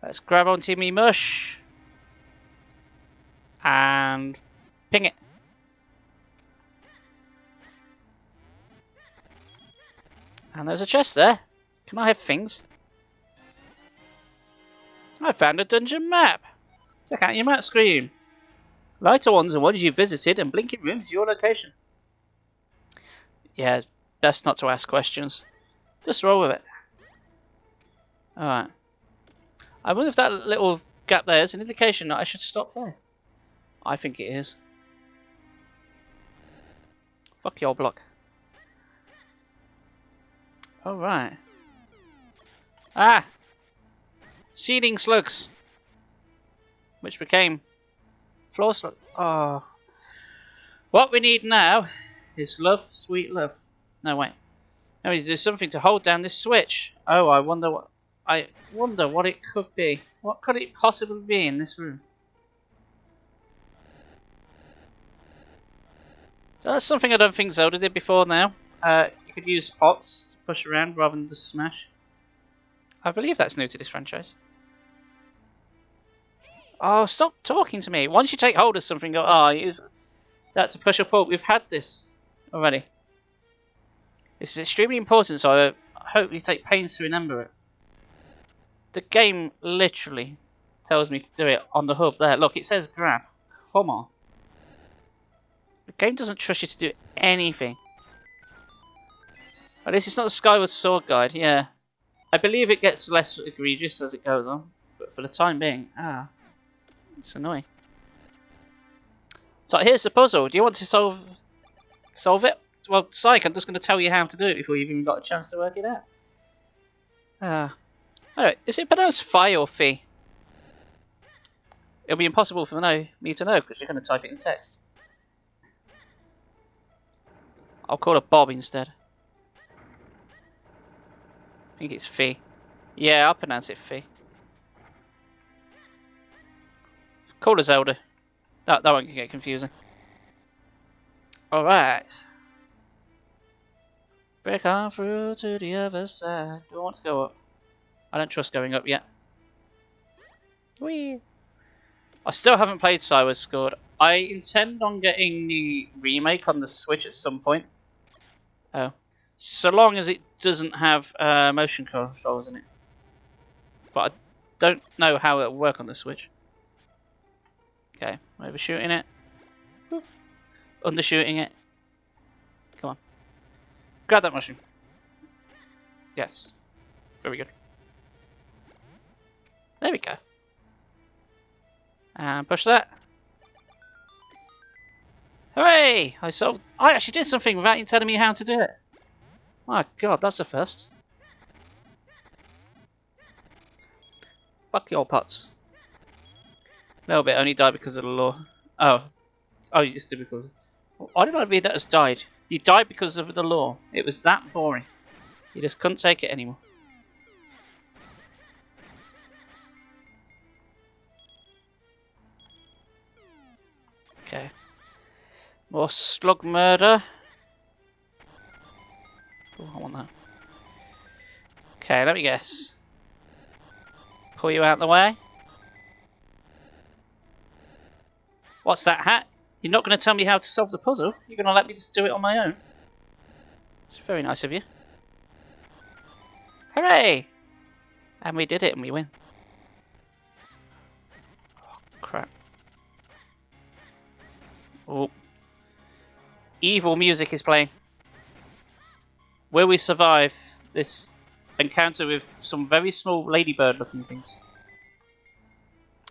Let's grab onto me mush. And ping it. And there's a chest there. Can I have things? I found a dungeon map. Check out your map screen. Lighter ones are ones you visited, and blinking rooms are your location. Yeah, best not to ask questions. Just roll with it. Alright. I wonder if that little gap there is an indication that I should stop there. I think it is. Fuck your block. Alright. Ah! Seeding slugs. Which became floor slug. Oh. What we need now is love, sweet love. No, wait. No, there's something to hold down this switch. Oh, I wonder what it could be. What could it possibly be in this room? So that's something I don't think Zelda did before now. You could use pots to push around rather than just smash. I believe that's new to this franchise. Oh, stop talking to me. Once you take hold of something, go, oh, use that to push a port. We've had this already. This is extremely important, so I hope you take pains to remember it. The game literally tells me to do it on the hub there. Look, it says grab. Come on. The game doesn't trust you to do anything. At least it's not the Skyward Sword guide, yeah. I believe it gets less egregious as it goes on, but for the time being, it's annoying. So here's the puzzle. Do you want to solve it? Well, psych, I'm just going to tell you how to do it before you've even got a chance to work it out. Alright, is it pronounced Fi or Fi? It'll be impossible for me to know because you're going to type it in text. I'll call it Bob instead. I think it's Fi. Yeah, I'll pronounce it Fi. Call her Zelda. That won't get confusing. Alright. Break on through to the other side. Do I want to go up? I don't trust going up yet. Whee! I still haven't played Skyward Sword. I intend on getting the remake on the Switch at some point. Oh. So long as it doesn't have motion controls in it. But I don't know how it'll work on the Switch. Okay, overshooting it. Oof. Undershooting it. Come on. Grab that mushroom. Yes. Very good. There we go. And push that. Hooray! I actually did something without you telling me how to do it. My god, that's a first. Fuck your pots. A little bit, only died because of the law. Oh, you just did because... Why did I read that as died? You died because of the law. It was that boring. You just couldn't take it anymore. Okay. More slug murder. Oh, I want that. Okay, let me guess. Pull you out the way. What's that hat? You're not going to tell me how to solve the puzzle. You're going to let me just do it on my own. It's very nice of you. Hooray! And we did it and we win. Oh, crap. Oh. Evil music is playing. Will we survive this encounter with some very small ladybird looking things?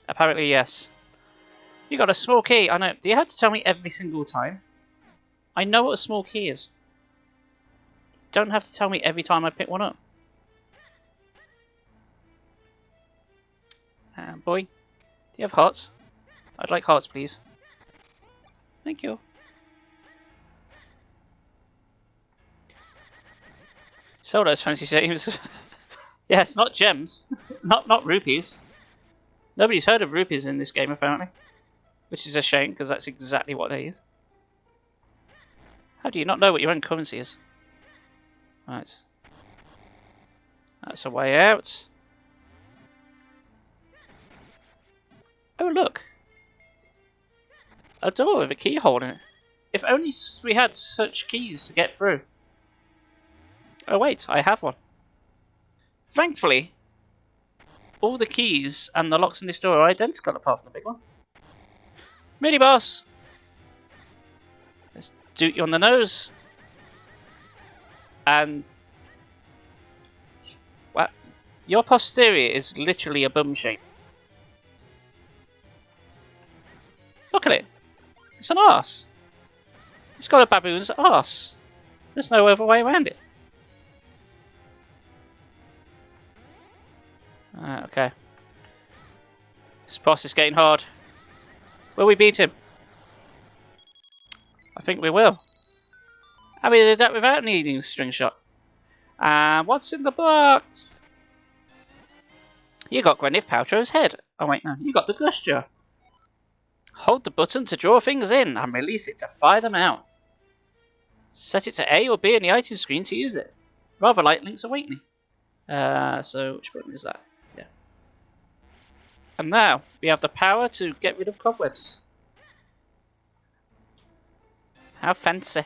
Apparently yes. You got a small key. I know. Do you have to tell me every single time? I know what a small key is. You don't have to tell me every time I pick one up. Boy, do you have hearts? I'd like hearts, please. Thank you. Zelda's fancy games. Yeah, it's not gems. not rupees. Nobody's heard of rupees in this game, apparently. Which is a shame, because that's exactly what they use. How do you not know what your own currency is? Right. That's a way out. Oh, look. A door with a keyhole in it. If only we had such keys to get through. Oh, wait, I have one. Thankfully, all the keys and the locks in this door are identical apart from the big one. Mini boss! Let's doot you on the nose. And well, your posterior is literally a bum shape. Look at it. It's an arse. It's got a baboon's arse. There's no other way around it. Okay. This boss is getting hard. Will we beat him? I think we will. And we did that without needing a string shot. And what's in the box? You got Gwyneth Paltrow's head. Oh wait, no. You got the gush jar. Hold the button to draw things in and release it to fire them out. Set it to A or B on the item screen to use it. Rather like Link's Awakening. So which button is that? Yeah. And now we have the power to get rid of cobwebs. How fancy.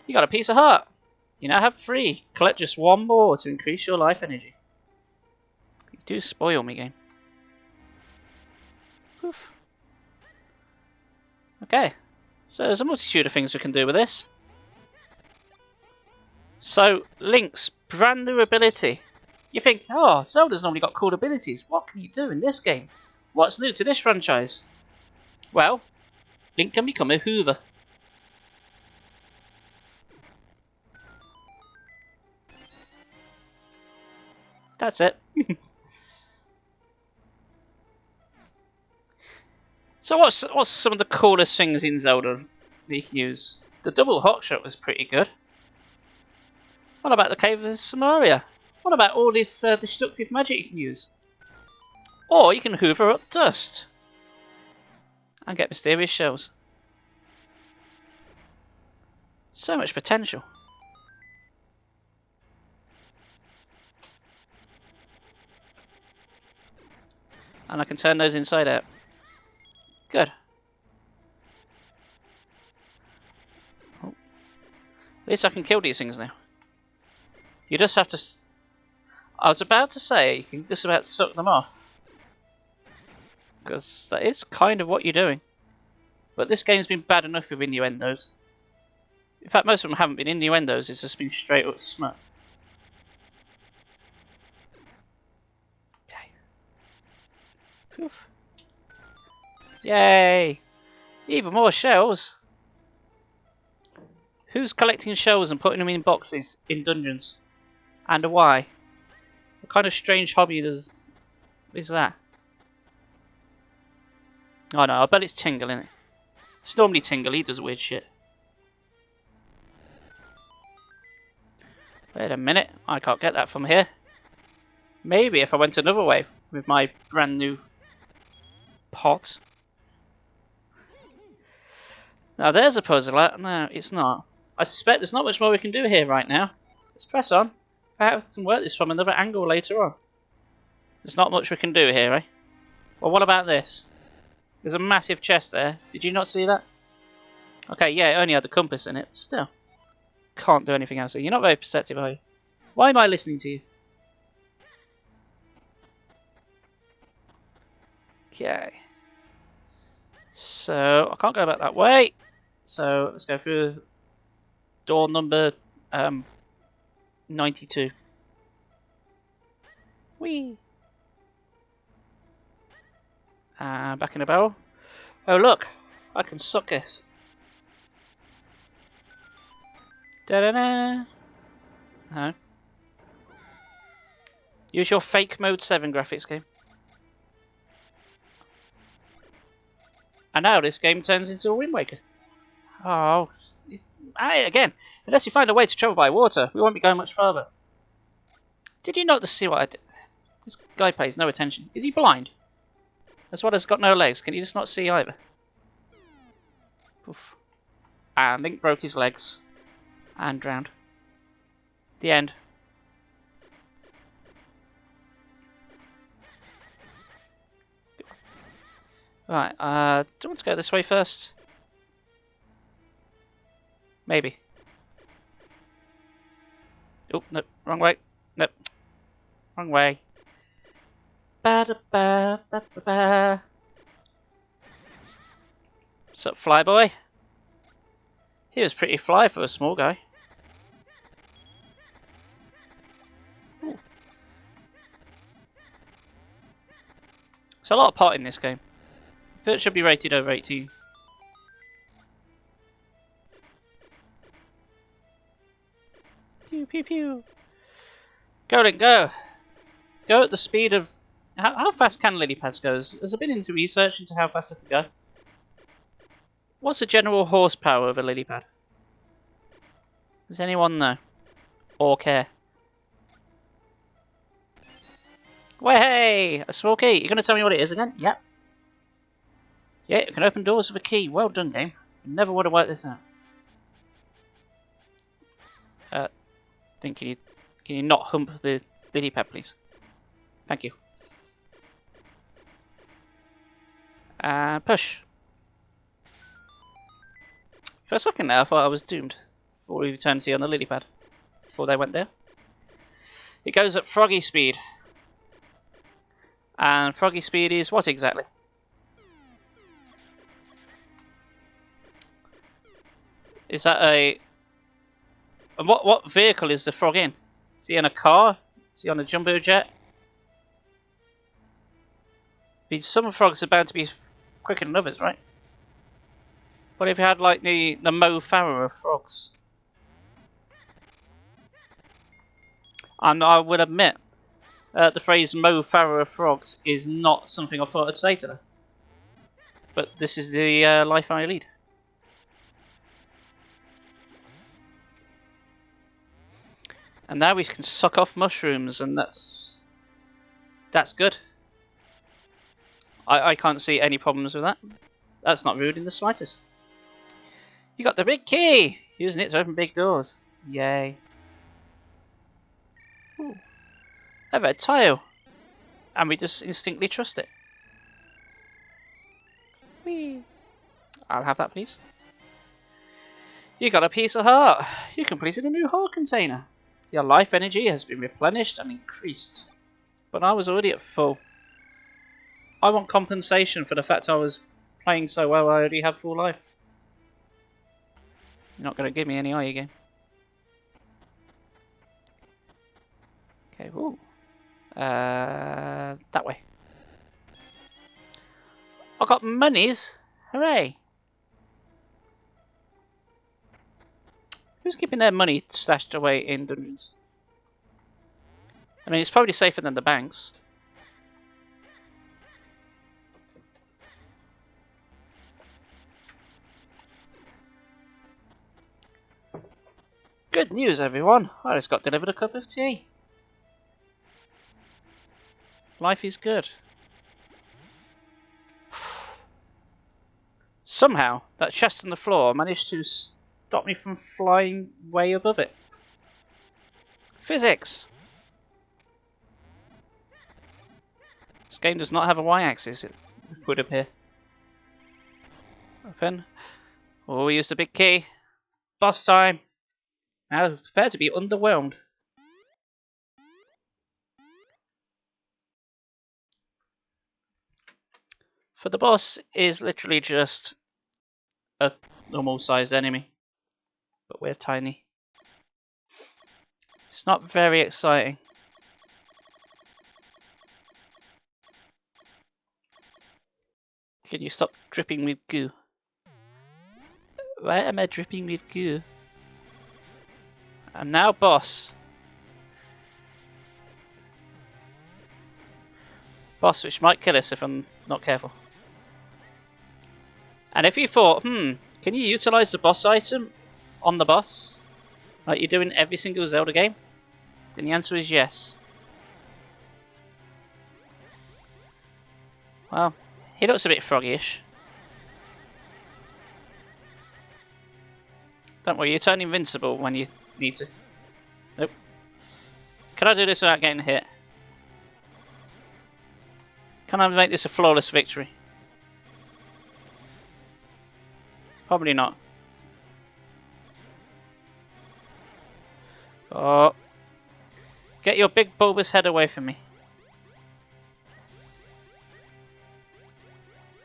You got a piece of heart. You now have 3. Collect just 1 more to increase your life energy. You do spoil me, game. Oof. Okay. So there's a multitude of things we can do with this. So, Link's brand new ability. You think, oh, Zelda's normally got cool abilities. What can you do in this game? What's new to this franchise? Well, Link can become a Hoover. That's it. So what's some of the coolest things in Zelda that you can use? The double hookshot was pretty good. What about the Cave of Samaria? What about all this destructive magic you can use? Or you can hoover up dust and get mysterious shells. So much potential. And I can turn those inside out. Good. Oh. At least I can kill these things now. You just have to... I was about to say, you can just about suck them off. Because that is kind of what you're doing. But this game's been bad enough with innuendos. In fact, most of them haven't been innuendos, it's just been straight up smut. Okay. Oof. Yay! Even more shells! Who's collecting shells and putting them in boxes in dungeons? And why? What kind of strange hobby is that? Oh no, I bet it's Tingle, isn't it? It's normally Tingle, he does weird shit. Wait a minute, I can't get that from here. Maybe if I went another way with my brand new pot. Now there's a puzzle. No, it's not. I suspect there's not much more we can do here right now. Let's press on. Perhaps we can work this from another angle later on. There's not much we can do here, eh? Well, what about this? There's a massive chest there. Did you not see that? Okay, yeah, it only had the compass in it. Still. Can't do anything else. You're not very perceptive, are you? Why am I listening to you? Okay. So, I can't go back that way. So, let's go through door number 92. Whee! Back in the barrel. Oh look! I can suck this. Da-da-da! No. Use your fake mode 7 graphics game. And now this game turns into a Wind Waker. Oh, again, unless you find a way to travel by water, we won't be going much further. Did you not see what I did? This guy pays no attention. Is he blind? As well as got no legs. Can you just not see either? Oof. And Link broke his legs. And drowned. The end. Right, do you want to go this way first? Maybe. Oh, no, wrong way. Nope. Wrong way. Ba-da-ba-ba-ba-ba. What's up, Flyboy? He was pretty fly for a small guy. Ooh. There's a lot of pot in this game. I feel it should be rated over 18. Pew pew pew. Go Link, go! Go at the speed of... How fast can lily pads go? Has there been any research into how fast it can go? What's the general horsepower of a lily pad? Does anyone know? Or care? Way! A small key. You're going to tell me what it is again? Yep. Yeah, you can open doors with a key. Well done, game. You never would have worked this out. Can you not hump the lily pad, please? Thank you. Push. For a second there, I thought I was doomed for eternity on the lily pad before they went there. It goes at froggy speed. And froggy speed is what exactly? Is that a... And what vehicle is the frog in? Is he in a car? Is he on a jumbo jet? I mean, some frogs are bound to be quicker than others, right? What if you had like the Mo Farah of frogs? And I will admit, the phrase Mo Farah of frogs is not something I thought I'd say today. But this is the life I lead. And now we can suck off mushrooms, and that's good. I can't see any problems with that. That's not rude in the slightest. You got the big key! Using it to open big doors. Yay. Ooh. A red tile. And we just instinctively trust it. Whee! I'll have that, please. You got a piece of heart. You completed a new heart container. Your life energy has been replenished and increased. But I was already at full. I want compensation for the fact I was playing so well I already have full life. You're not going to give me any, are you, game? Okay, ooh. That way. I got monies! Hooray! Who's keeping their money stashed away in dungeons? I mean, it's probably safer than the banks. Good news, everyone! I just got delivered a cup of tea. Life is good. Somehow, that chest on the floor managed to stop me from flying way above it. Physics! This game does not have a y-axis, it would appear. Open. Oh, we used a big key. Boss time! Now prepare to be underwhelmed. For the boss is literally just a normal sized enemy. But we're tiny. It's not very exciting. Can you stop dripping with goo? Why am I dripping with goo? I'm now boss. Boss which might kill us if I'm not careful. And if you thought, can you utilize the boss item on the boss, like you do in every single Zelda game? Then the answer is yes. Well, he looks a bit froggy-ish. Don't worry, you turn invincible when you need to. Nope. Can I do this without getting hit? Can I make this a flawless victory? Probably not. Oh. Get your big bulbous head away from me.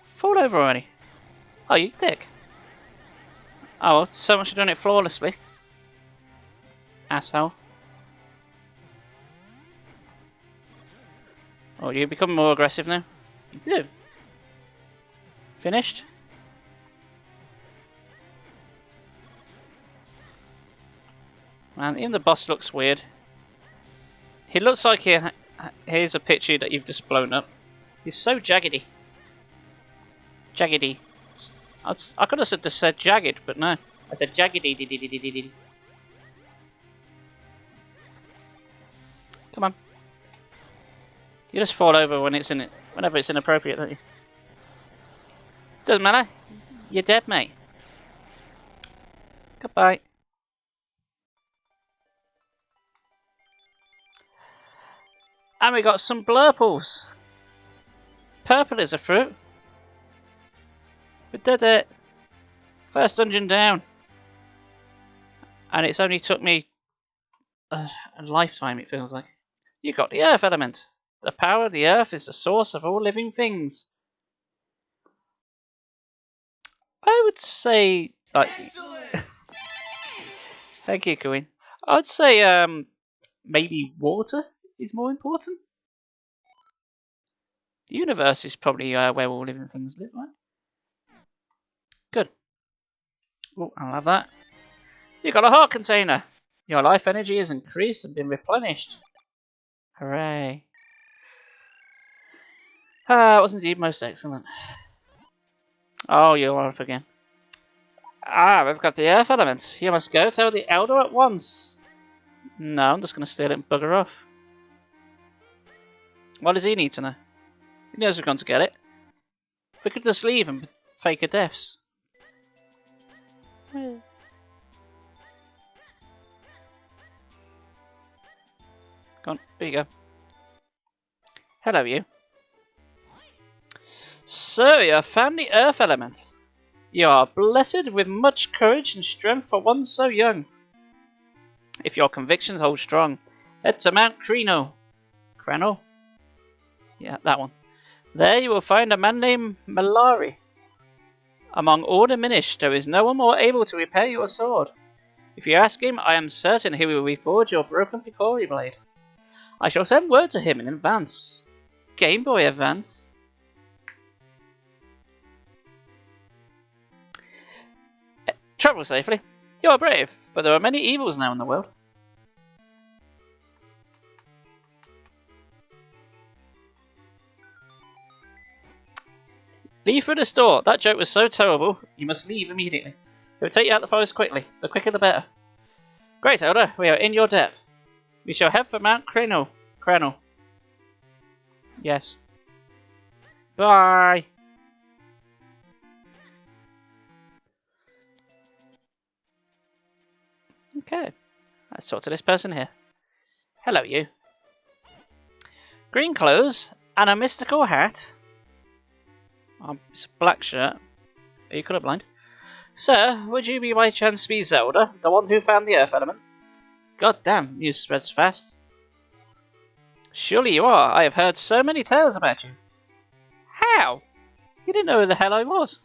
Fall over already. Oh, you dick. Oh, well, so much for doing it flawlessly. Asshole. Oh, you become more aggressive now? You do. Finished? Man, even the boss looks weird. He looks like here's a picture that you've just blown up. He's so jaggedy. Jaggedy. I could have said jagged, but no. I said jaggedy. Come on. You just fall over when it's whenever it's inappropriate, don't you? Doesn't matter. You're dead, mate. Goodbye. And we got some blurples. Purple is a fruit. We did it. First dungeon down. And it's only took me a lifetime, it feels like. You got the earth element. The power of the earth is the source of all living things. I would say... Thank you, Queen. I would say maybe water is more important. The universe is probably where all living things live, right? Good. Oh, I'll have that. You got a heart container. Your life energy has increased and been replenished. Hooray. It was indeed most excellent. Oh, you're off again. We've got the earth element. You must go tell the elder at once. No, I'm just going to steal it and bugger off. What does he need to know? He knows we're going to get it. If we could just leave and fake a deaths. Come on, here you go. Hello, you. So, you have found the earth element. You are blessed with much courage and strength for one so young. If your convictions hold strong, head to Mount Creno. Creno? Yeah, that one. There you will find a man named Malari. Among all the Minish, there is no one more able to repair your sword. If you ask him, I am certain he will reforge your broken Picori blade. I shall send word to him in advance. Game Boy Advance. Travel safely. You are brave, but there are many evils now in the world. Leave through this door. That joke was so terrible, you must leave immediately. It will take you out the forest quickly. The quicker the better. Great, Elder. We are in your debt. We shall head for Mount Creno. Creno. Yes. Bye. Okay. Let's talk to this person here. Hello, you. Green clothes and a mystical hat. It's a black shirt. Are you colourblind? Sir, would you be by chance be Zelda, the one who found the earth element? God damn, news spreads fast. Surely you are. I have heard so many tales about you. How? You didn't know who the hell I was.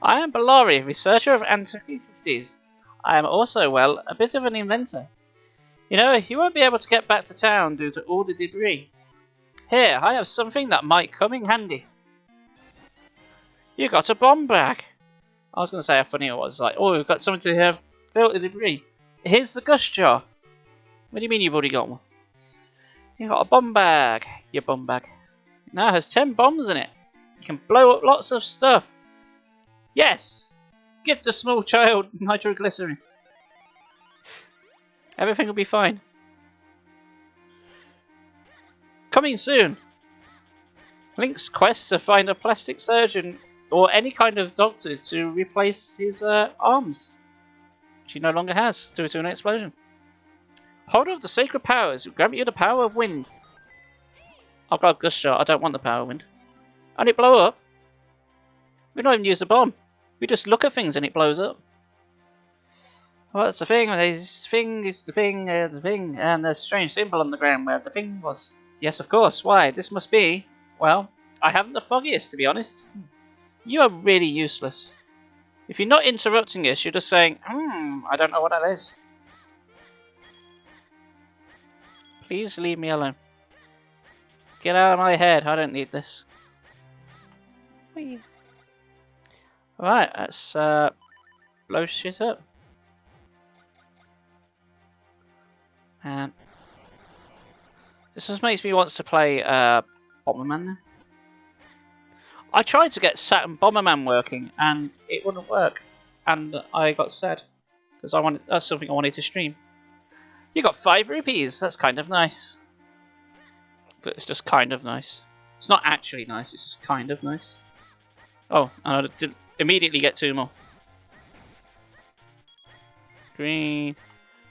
I am Balari, researcher of antiquities. I am also, well, a bit of an inventor. You know, you won't be able to get back to town due to all the debris. Here, I have something that might come in handy. You got a bomb bag. I was going to say how funny it was. Like, oh, we've got something to fill the debris. Here's the gush jar. What do you mean you've already got one? You got a bomb bag. Your bomb bag. It now has 10 bombs in it. You can blow up lots of stuff. Yes! Give the small child nitroglycerin. Everything will be fine. Coming soon. Link's quest to find a plastic surgeon or any kind of doctor to replace his arms, which he no longer has due to an explosion. Holder of the sacred powers will grant you the power of wind. I've got a gust shot. I don't want the power of wind. And it blow up. We don't even use the bomb. We just look at things and it blows up. What's the thing? This thing is the thing, and there's a strange symbol on the ground where the thing was. Yes, of course. Why? This must be... Well, I haven't the foggiest, to be honest. You are really useless. If you're not interrupting us, you're just saying, I don't know what that is. Please leave me alone. Get out of my head. I don't need this. Whee. Right, let's blow shit up. And this just makes me want to play Bomberman then. I tried to get Saturn Bomberman working and it wouldn't work. And I got sad. Because that's something I wanted to stream. You got 5 rupees, that's kind of nice. But it's just kind of nice. It's not actually nice, it's just kind of nice. Oh, and I did immediately get 2 more. Green.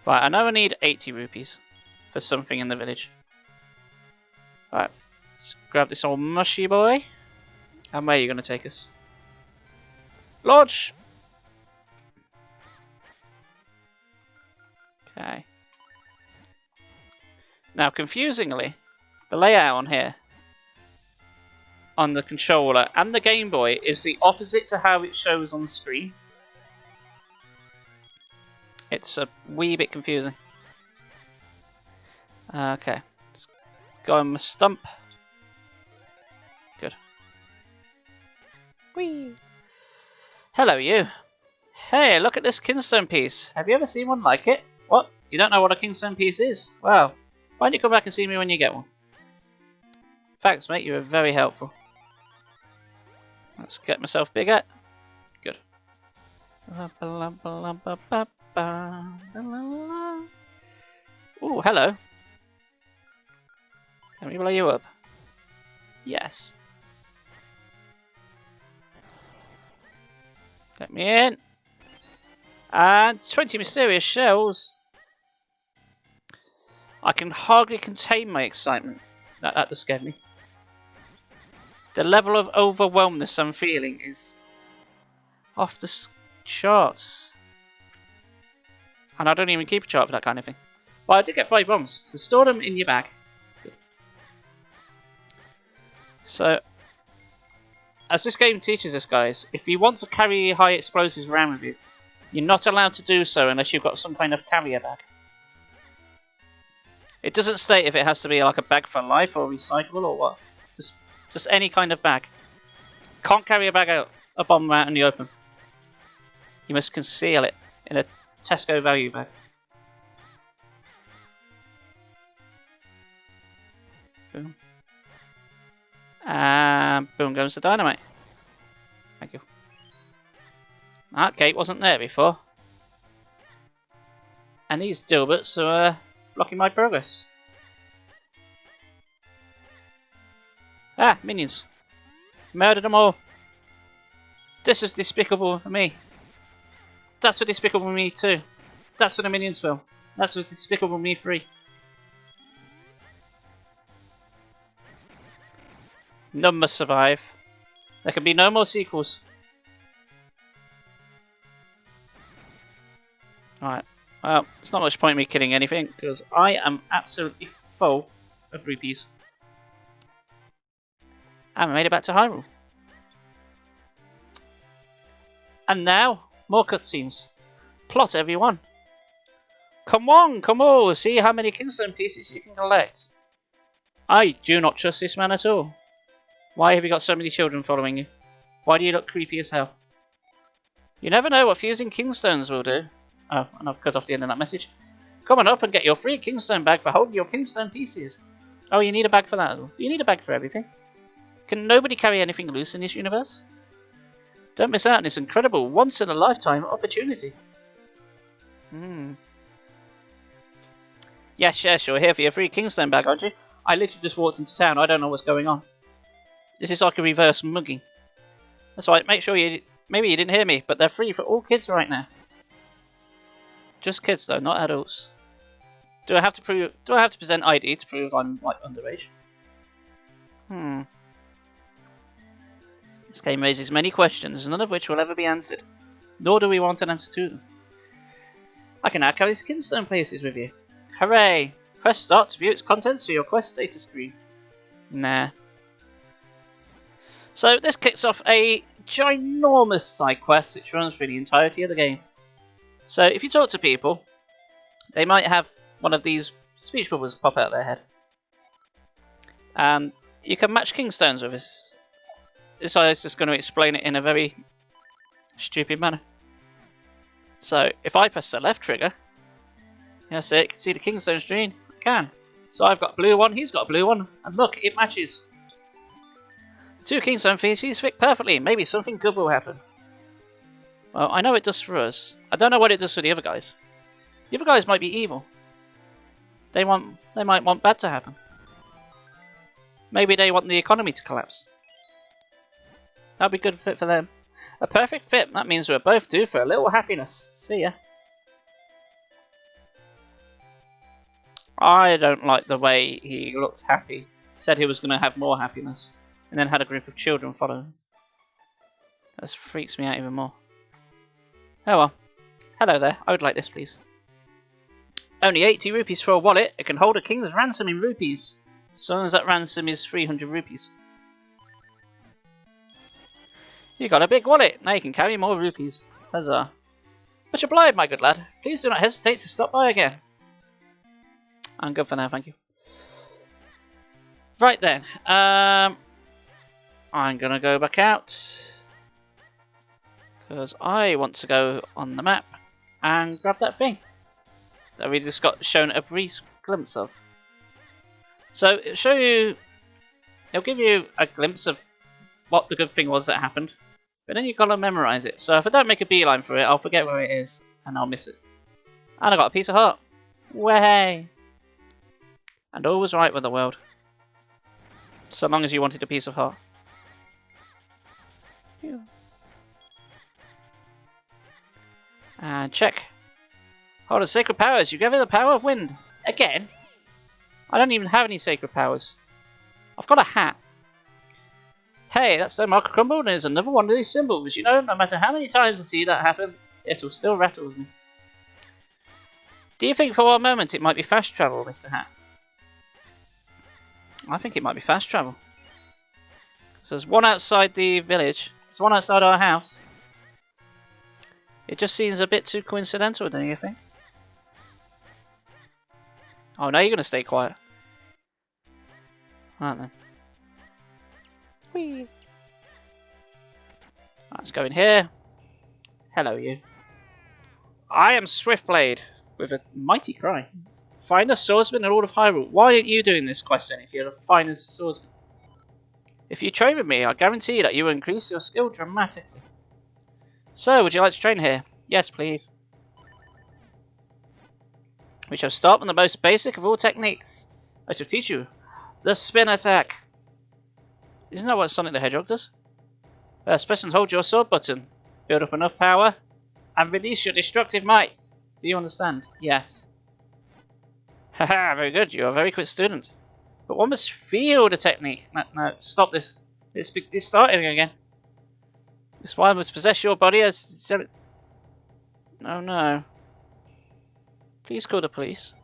Right, I know I need 80 rupees for something in the village. Right, let's grab this old mushy boy. And where are you going to take us? Lodge! Okay. Now, confusingly, the layout on here, on the controller and the Game Boy, is the opposite to how it shows on the screen. It's a wee bit confusing. Okay. Let's go on my stump. Good. Whee! Hello, you. Hey, look at this Kingstone piece. Have you ever seen one like it? What? You don't know what a Kingstone piece is? Well, why don't you come back and see me when you get one? Thanks, mate. You were very helpful. Let's get myself bigger. Good. Ooh, hello. Can we blow you up? Yes. Let me in. And 20 mysterious shells. I can hardly contain my excitement. That just scared me. The level of overwhelmness I'm feeling is off the charts. And I don't even keep a chart for that kind of thing. Well, I did get 5 bombs, so store them in your bag. Good. So, as this game teaches us, guys, if you want to carry high explosives around with you, you're not allowed to do so unless you've got some kind of carrier bag. It doesn't state if it has to be like a bag for life or recyclable or what. Just any kind of bag. Can't carry a bomb out in the open. You must conceal it in a Tesco value bag. Boom. And boom goes the dynamite. Thank you. That gate wasn't there before. And these dilberts are blocking my progress. Ah, minions. Murdered them all. This is despicable for me. That's for Despicable Me 2. That's for the Minions film. That's for Despicable Me 3. None must survive. There can be no more sequels. Alright. Well, it's not much point in me killing anything, because I am absolutely full of rupees. And we made it back to Hyrule. And now, more cutscenes. Plot, everyone. Come on, see how many Kingstone pieces you can collect. I do not trust this man at all. Why have you got so many children following you? Why do you look creepy as hell? You never know what fusing Kingstones will do. Oh, and I've cut off the end of that message. Come on up and get your free Kingstone bag for holding your Kingstone pieces. Oh, you need a bag for that? Do you need a bag for everything? Can nobody carry anything loose in this universe? Don't miss out on this incredible once-in-a-lifetime opportunity. Yes, you're here for your free Kingstone bag, aren't you? I literally just walked into town. I don't know what's going on. This is like a reverse mugging. That's right. Make sure you... Maybe you didn't hear me, but they're free for all kids right now. Just kids, though, not adults. Do I have to present ID to prove I'm, like, underage? This game raises many questions, none of which will ever be answered. Nor do we want an answer to them. I can now carry these Kingstone places with you. Hooray! Press start to view its contents for your quest status screen. Nah. So this kicks off a ginormous side quest which runs through the entirety of the game. So if you talk to people, they might have one of these speech bubbles pop out of their head. And you can match Kingstones with this. This I was just going to explain it in a very stupid manner. So if I press the left trigger, that's it, you can see the Kingstone screen. I can. So I've got a blue one, he's got a blue one, and look, it matches. The two Kingstone features fit perfectly. Maybe something good will happen. Well, I know it does for us. I don't know what it does for the other guys. The other guys might be evil. They might want bad to happen. Maybe they want the economy to collapse. That'd be a good fit for them. A perfect fit. That means we're both due for a little happiness. See ya. I don't like the way he looked happy. Said he was going to have more happiness. And then had a group of children follow him. That freaks me out even more. Oh well. Hello there. I would like this, please. Only 80 rupees for a wallet. It can hold a king's ransom in rupees. As long as that ransom is 300 rupees. You got a big wallet. Now you can carry more rupees. Huzzah. Much obliged, my good lad. Please do not hesitate to stop by again. I'm good for now, thank you. Right then. I'm going to go back out. Because I want to go on the map and grab that thing that we just got shown a brief glimpse of. So it'll give you a glimpse of what the good thing was that happened, but then you've got to memorize it. So if I don't make a beeline for it, I'll forget where it is and I'll miss it. And I got a piece of heart. Way! And all was right with the world, so long as you wanted a piece of heart. Yeah. And check. Hold of sacred powers. You give her the power of wind. Again? I don't even have any sacred powers. I've got a hat. Hey, that's the mark of crumble, and there's another one of these symbols. You know, no matter how many times I see that happen, it'll still rattle with me. Do you think for one moment it might be fast travel, Mr. Hat? I think it might be fast travel. So there's one outside the village. There's one outside our house. It just seems a bit too coincidental, don't you think? Oh, now you're going to stay quiet. Alright then. Whee! Let's go in here. Hello, you. I am Swiftblade, with a mighty cry. Finest swordsman in all of Hyrule. Why aren't you doing this quest then if you're the finest swordsman? If you train with me, I guarantee that you will increase your skill dramatically. So, would you like to train here? Yes, please. We shall start with the most basic of all techniques. I shall teach you the spin attack. Isn't that what Sonic the Hedgehog does? First, press and hold your sword button. Build up enough power and release your destructive might. Do you understand? Yes. Haha, very good. You're a very quick student. But one must feel the technique. No, stop this. It's starting again. This one must possess your body as... Oh no. Please call the police.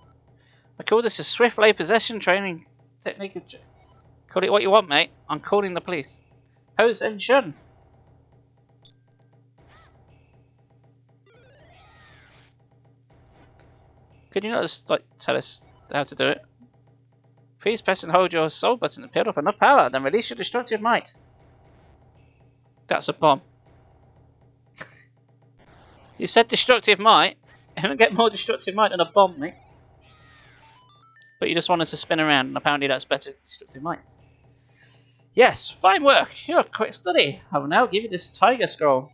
I call this a Swiftblade possession training technique. Call it what you want, mate. I'm calling the police. Pose and shun. Could you not just tell us how to do it? Please press and hold your soul button and build up enough power, then release your destructive might. That's a bomb. You said destructive might. You don't get more destructive might than a bomb, mate. But you just want us to spin around, and apparently that's better than destructive might. Yes, fine work. You're a quick study. I will now give you this tiger scroll.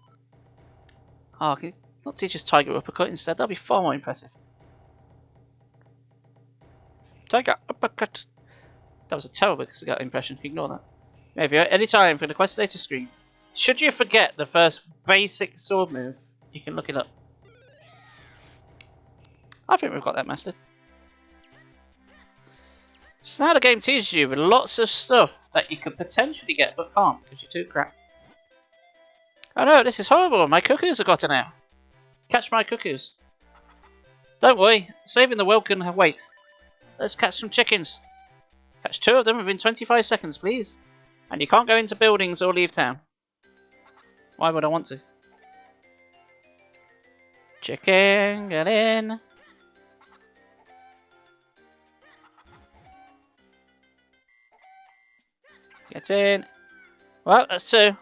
Oh, can you not teach us tiger uppercut instead? That'll be far more impressive. Tiger uppercut. That was a terrible impression. Ignore that. If you're at any time for the quest status screen, should you forget the first basic sword move, you can look it up. I think we've got that mastered. So now the game teaches you with lots of stuff that you could potentially get but can't because you're too crap. Oh no, this is horrible. My cuckoos have gotten out. Catch my cuckoos. Don't worry, saving the world can wait. Let's catch some chickens. Catch 2 of them within 25 seconds, please. And you can't go into buildings or leave town. Why would I want to? Chicken, get in. Get in. Well, that's 2.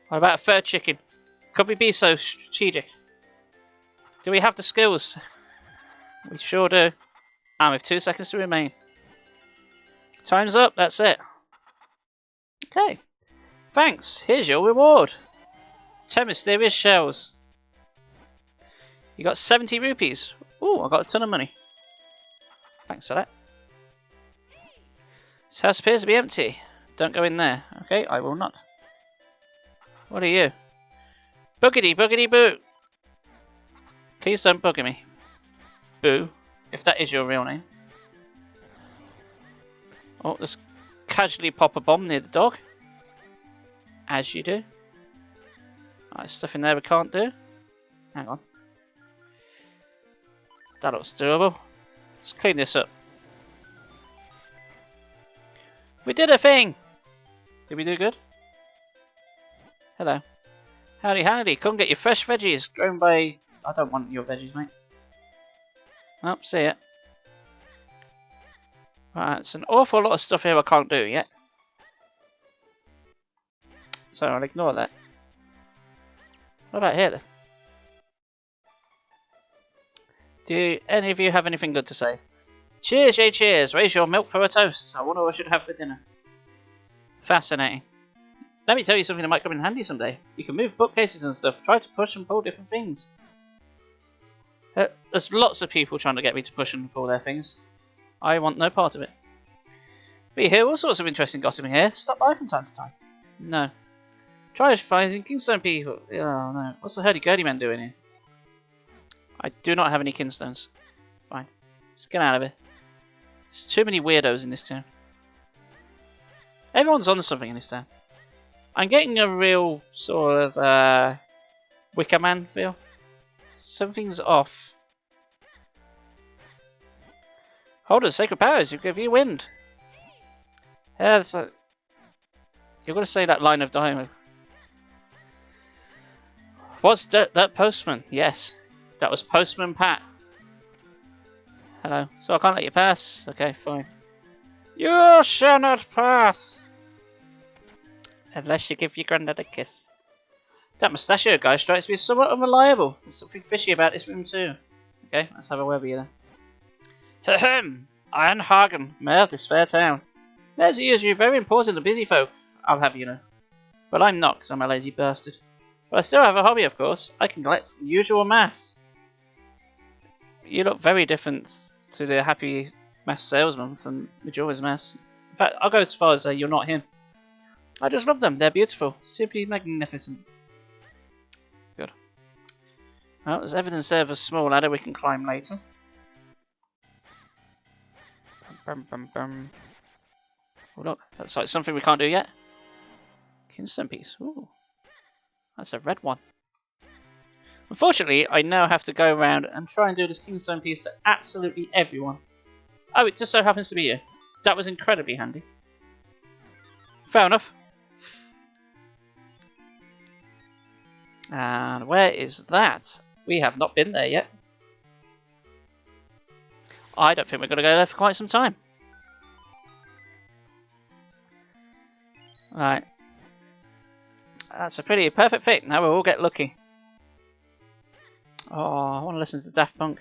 What about a 3rd chicken? Could we be so strategic? Do we have the skills? We sure do. And with 2 seconds to remain. Time's up, that's it. Okay. Thanks, here's your reward. 10 mysterious shells. You got 70 rupees. Ooh, I got a ton of money. Thanks for that. This house appears to be empty. Don't go in there. Okay, I will not. What are you? Boogity, boogity, boo. Please don't bugger me. Boo, if that is your real name. Oh, let's casually pop a bomb near the dog. As you do. There's stuff in there we can't do. Hang on. That looks doable. Let's clean this up. We did a thing! Did we do good? Hello. Howdy, howdy. Come get your fresh veggies grown by... I don't want your veggies, mate. Oh, see ya. Right, it's an awful lot of stuff here I can't do yet. So I'll ignore that. What about here then? Do any of you have anything good to say? Cheers, yay, cheers. Raise your milk for a toast. I wonder what I should have for dinner. Fascinating. Let me tell you something that might come in handy someday. You can move bookcases and stuff. Try to push and pull different things. There's lots of people trying to get me to push and pull their things. I want no part of it. But you hear all sorts of interesting gossiping here. Stop by from time to time. No. Try finding Kingstone people. Oh no. What's the hurdy-gurdy man doing here? I do not have any Kingstones. Fine. Let's get out of here. There's too many weirdos in this town. Everyone's on something in this town. I'm getting a real sort of Wicker Man feel. Something's off. Hold on, sacred powers, you give you wind. Yeah, that's like... You're going to say that line of dialogue. What's that postman? Yes, that was Postman Pat. Hello. So I can't let you pass? Okay, fine. You shall not pass! Unless you give your granddad a kiss. That mustachio guy strikes me as somewhat unreliable. There's something fishy about this room too. Okay, let's have a word with you then. Ahem! I am Hagen, mayor of this fair town. Mayors are usually very important to busy folk, I'll have you know. But I'm not, because I'm a lazy bastard. But I still have a hobby, of course. I can collect usual mass. You look very different to the happy mass salesman from Majora's Mask. In fact, I'll go as far as say you're not him. I just love them. They're beautiful. Simply magnificent. Good. Well, there's evidence there of a small ladder we can climb later. Bum, bum, bum. Oh look, that's like something we can't do yet. Kingstone piece. Ooh. That's a red one. Unfortunately, I now have to go around and try and do this Kingstone piece to absolutely everyone. Oh, it just so happens to be you. That was incredibly handy. Fair enough. And where is that? We have not been there yet. I don't think we're going to go there for quite some time. Right. That's a pretty perfect fit. Now we'll all get lucky. Oh, I want to listen to Daft Punk.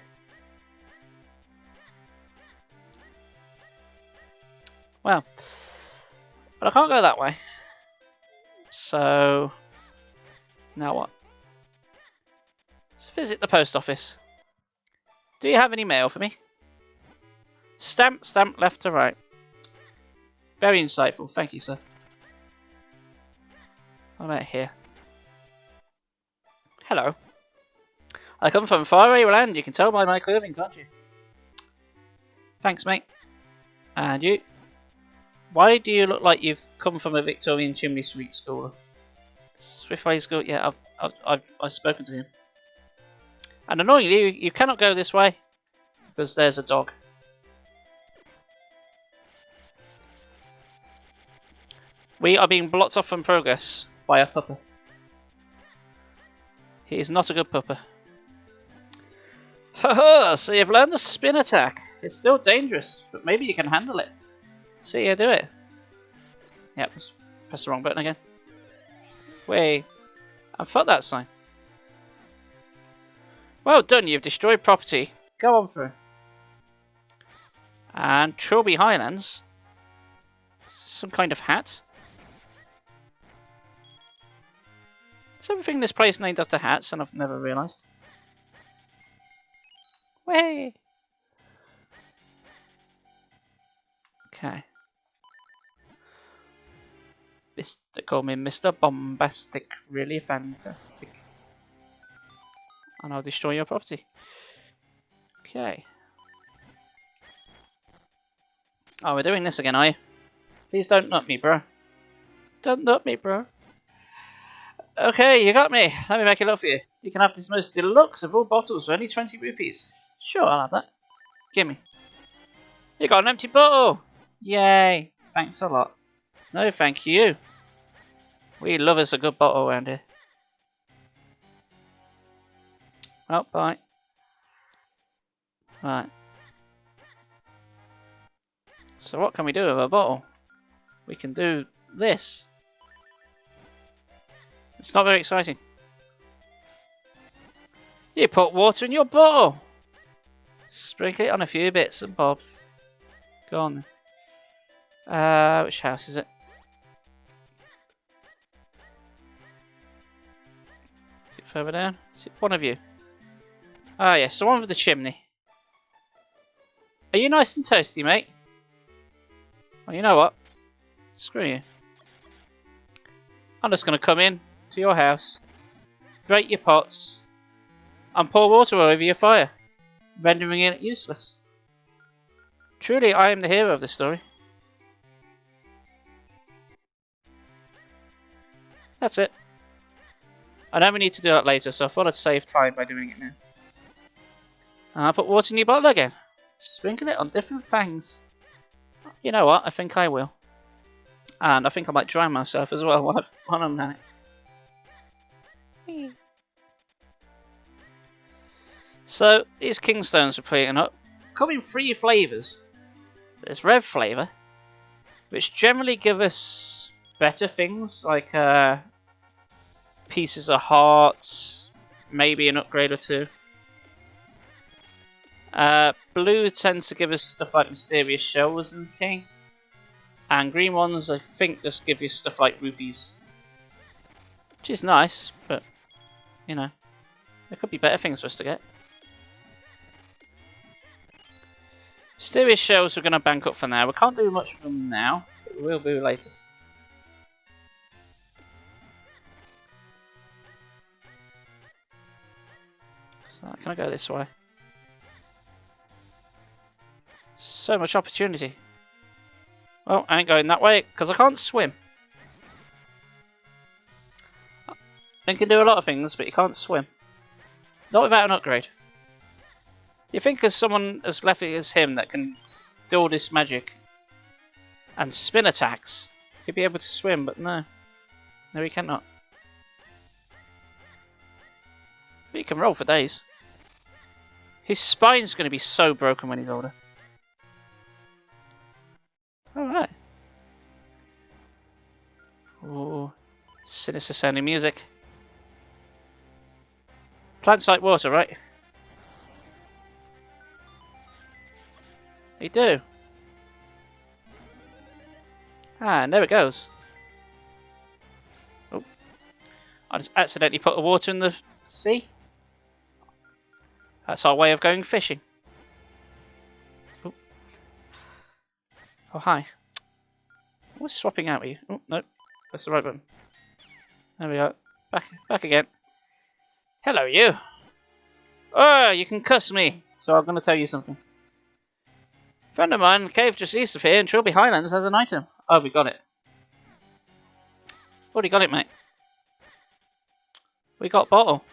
Well, But I can't go that way. So now what? Let's visit the post office. Do you have any mail for me? Stamp, stamp, left to right. Very insightful, thank you, sir. What about here? Hello. I come from faraway land, you can tell by my clothing, can't you? Thanks, mate. And you? Why do you look like you've come from a Victorian chimney sweep school? Swiftway School? Yeah, I've spoken to him. And annoyingly, you cannot go this way because there's a dog. We are being blocked off from progress by a pupper. He is not a good pupper. Haha, so you've learned the spin attack. It's still dangerous, but maybe you can handle it. See you do it. Yep, press the wrong button again. Wait, I fucked that sign. Well done, you've destroyed property. Go on through. And Trilby Highlands. Some kind of hat. Is everything in this place named after hats, and I've never realised? Way. Okay. They call me Mr. Bombastic, really fantastic. And I'll destroy your property. Okay. Oh, we're doing this again, are you? Please don't nut me, bro. Don't nut me, bro. Okay, you got me. Let me make it up for you. You can have this most deluxe of all bottles for only 20 rupees. Sure, I'll have that. Gimme. You got an empty bottle! Yay! Thanks a lot. No, thank you. We love us a good bottle around here. Oh, bye. Right. So what can we do with a bottle? We can do this. It's not very exciting. You put water in your bottle. Sprinkle it on a few bits and bobs. Go on then. Which house is it? Is it further down? Is it one of you? Ah yes, the one with the chimney. Are you nice and toasty, mate? Well, you know what? Screw you. I'm just going to come in to your house, break your pots, and pour water over your fire, rendering it useless. Truly, I am the hero of this story. That's it. I know we need to do that later, so I thought I'd save time by doing it now. I'll put water in your bottle again. Sprinkle it on different things. You know what? I think I will. And I think I might drown myself as well while I'm at it. So, these kingstones we're putting up come in 3 flavours. There's red flavour, which generally give us better things like pieces of hearts, maybe an upgrade or 2. Blue tends to give us stuff like mysterious shells and thing. And green ones I think just give you stuff like rupees. Which is nice, but you know, there could be better things for us to get. Mysterious shells we're going to bank up for now. We can't do much with them now, but we will do later. So can I go this way? So much opportunity. Well, I ain't going that way because I can't swim. You can do a lot of things, but you can't swim. Not without an upgrade. You think as someone as lefty as him that can do all this magic and spin attacks, he'd be able to swim, but no. No, he cannot. But he can roll for days. His spine's going to be so broken when he's older. Alright. Ooh, sinister sounding music. Plants like water, right? They do. Ah, and there it goes. Oh, I just accidentally put the water in the sea. That's our way of going fishing. Oh, oh hi. What's swapping out with you? Oh, no. That's the right button. There we go. Back again. Hello, you. Oh, you can cuss me. So I'm going to tell you something. A friend of mine, the cave just east of here in Trilby Highlands, has an item. Oh, we got it. Already got it, mate. We got bottle.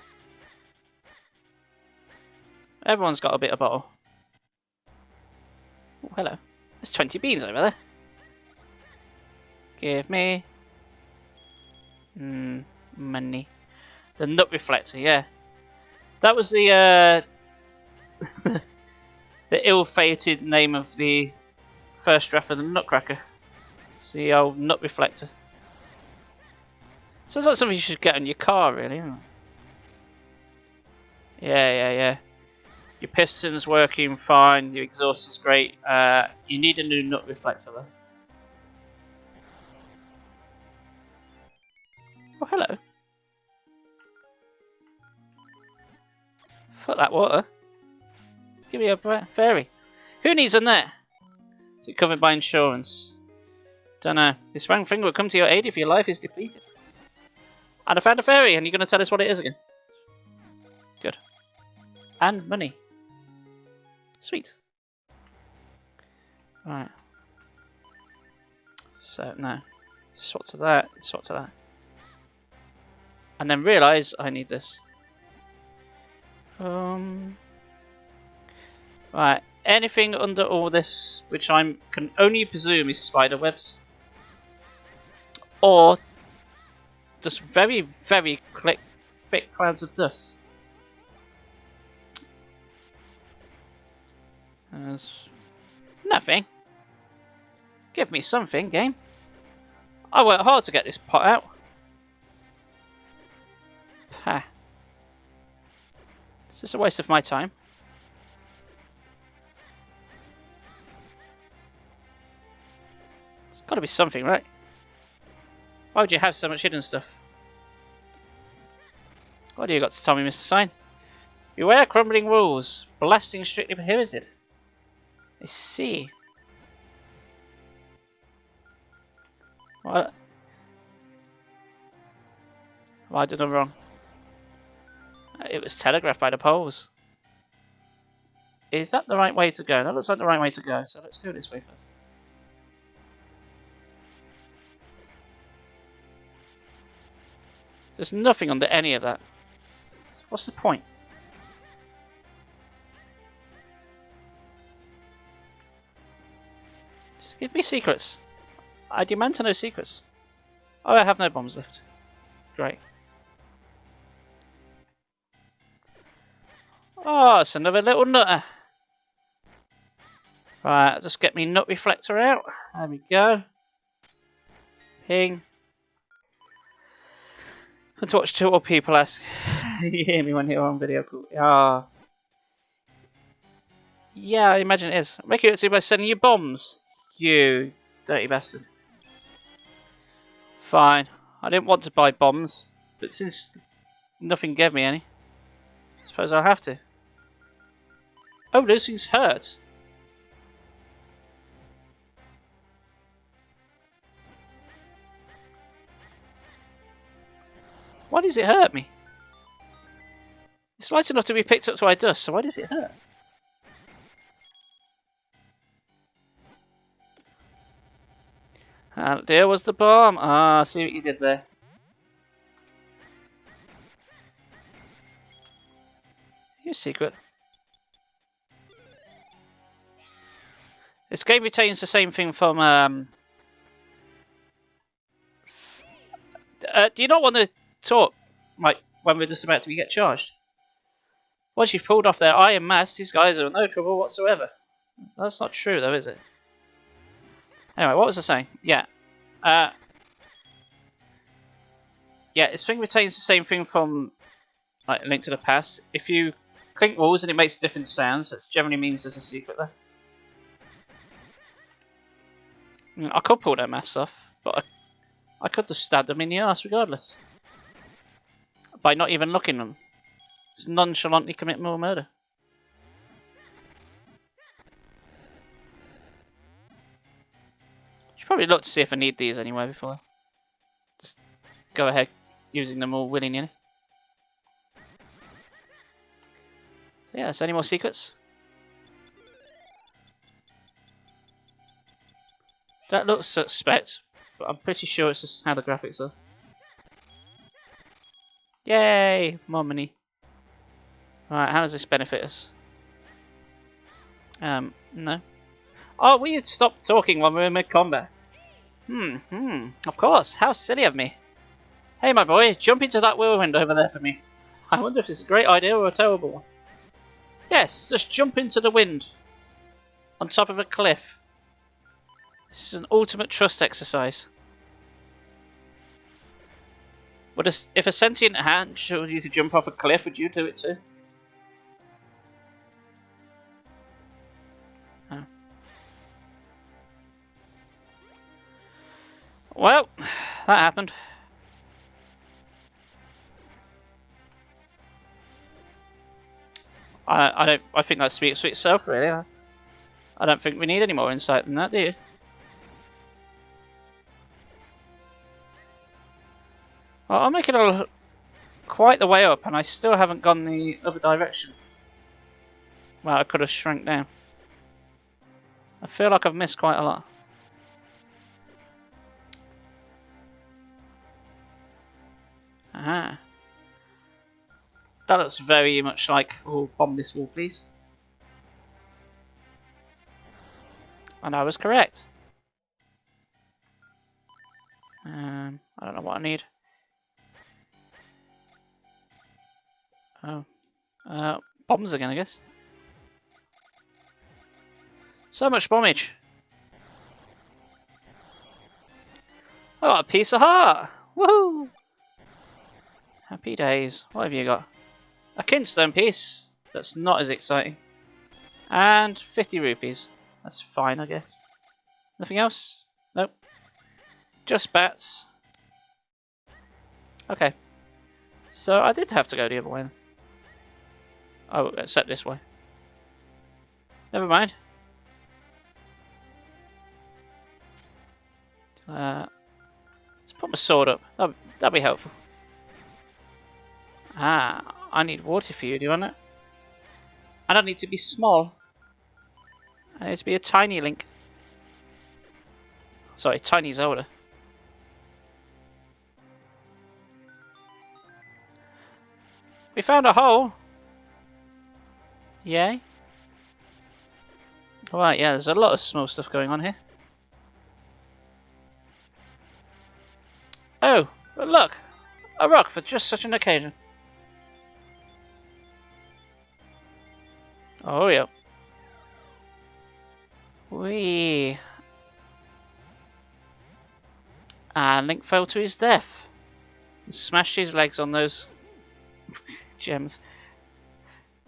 Everyone's got a bit of bottle. Oh, hello. There's 20 beans over there. Give me... money. The nut reflector, yeah. That was the the ill-fated name of the first draft of the Nutcracker. It's the old nut reflector. Sounds like something you should get on your car, really, isn't it? Yeah. Your piston's working fine, your exhaust is great. You need a new nut reflector, though. Oh, hello. Fuck that water. Give me a fairy. Who needs a net? Is it covered by insurance? Don't know. This round thing will come to your aid if your life is depleted. And I found a fairy, and you're going to tell us what it is again. Good. And money. Sweet. Right. So, no. Swap to that, swap to that. And then realise I need this. Right. Anything under all this, which I can only presume is spider webs. Or just very, very thick clouds of dust. There's nothing. Give me something, game. I worked hard to get this pot out. Pah. It's just a waste of my time. There's got to be something, right? Why would you have so much hidden stuff? What do you got to tell me, Mr. Sign? Beware crumbling rules. Blasting strictly prohibited. I see. What? Well, I did it wrong. It was telegraphed by the poles. Is that the right way to go? That looks like the right way to go, so let's go this way first. There's nothing under any of that. What's the point? Just give me secrets. I demand to know secrets. Oh, I have no bombs left. Great. Oh, it's another little nutter. Right, just get me nut reflector out. There we go. Ping. Fun to watch two old people ask. You hear me when you're on video. Ah. Yeah, I imagine it is. Make it by sending you bombs. You dirty bastard. Fine. I didn't want to buy bombs, but since nothing gave me any, I suppose I'll have to. Oh, those things hurt. Why does it hurt me? It's light enough to be picked up by dust, so why does it hurt? And there was the bomb. Ah, see what you did there. Your secret. This game retains the same thing from. Do you not want to talk, like when we're just about to get charged? Once you've pulled off their iron mask, these guys are no trouble whatsoever. That's not true, though, is it? Anyway, what was I saying? Yeah. Yeah, this thing retains the same thing from like Link to the Past. If you clink walls and it makes different sounds, that generally means there's a secret there. I mean, I could pull their masks off, but I could just stab them in the arse regardless. By not even looking at them. Just nonchalantly commit more murder. Should probably look to see if I need these anyway before I just go ahead using them all willy-nilly. Yeah, so any more secrets? That looks suspect, but I'm pretty sure it's just how the graphics are. Yay! More money. Right, how does this benefit us? No. Oh, will you stop talking while we're in mid-combat? Of course. How silly of me. Hey, my boy, jump into that whirlwind over there for me. I wonder if it's a great idea or a terrible one. Yes, just jump into the wind. On top of a cliff. This is an ultimate trust exercise. If a sentient hand showed you to jump off a cliff, would you do it too? Oh. Well, that happened. I think that speaks for itself, really. I don't think we need any more insight than that, do you? Well, I'm making quite the way up, and I still haven't gone the other direction. Well, I could have shrunk down. I feel like I've missed quite a lot. Aha. That looks very much like, oh, bomb this wall, please. And I was correct. I don't know what I need. Oh. Bombs again, I guess. So much bombage. I got a piece of heart! Woohoo! Happy days. What have you got? A kinstone piece. That's not as exciting. And 50 rupees. That's fine, I guess. Nothing else? Nope. Just bats. Okay. So I did have to go the other way then. Oh, except this way. Never mind. Let's put my sword up. That'd be helpful. Ah, I need water for you, do you want it? I don't need to be small. I need to be a tiny Link. Sorry, tiny Zelda. We found a hole. Yay. Alright, yeah, there's a lot of small stuff going on here. Oh, but look! A rock for just such an occasion. Oh, yeah. Whee! And Link fell to his death. And smashed his legs on those gems.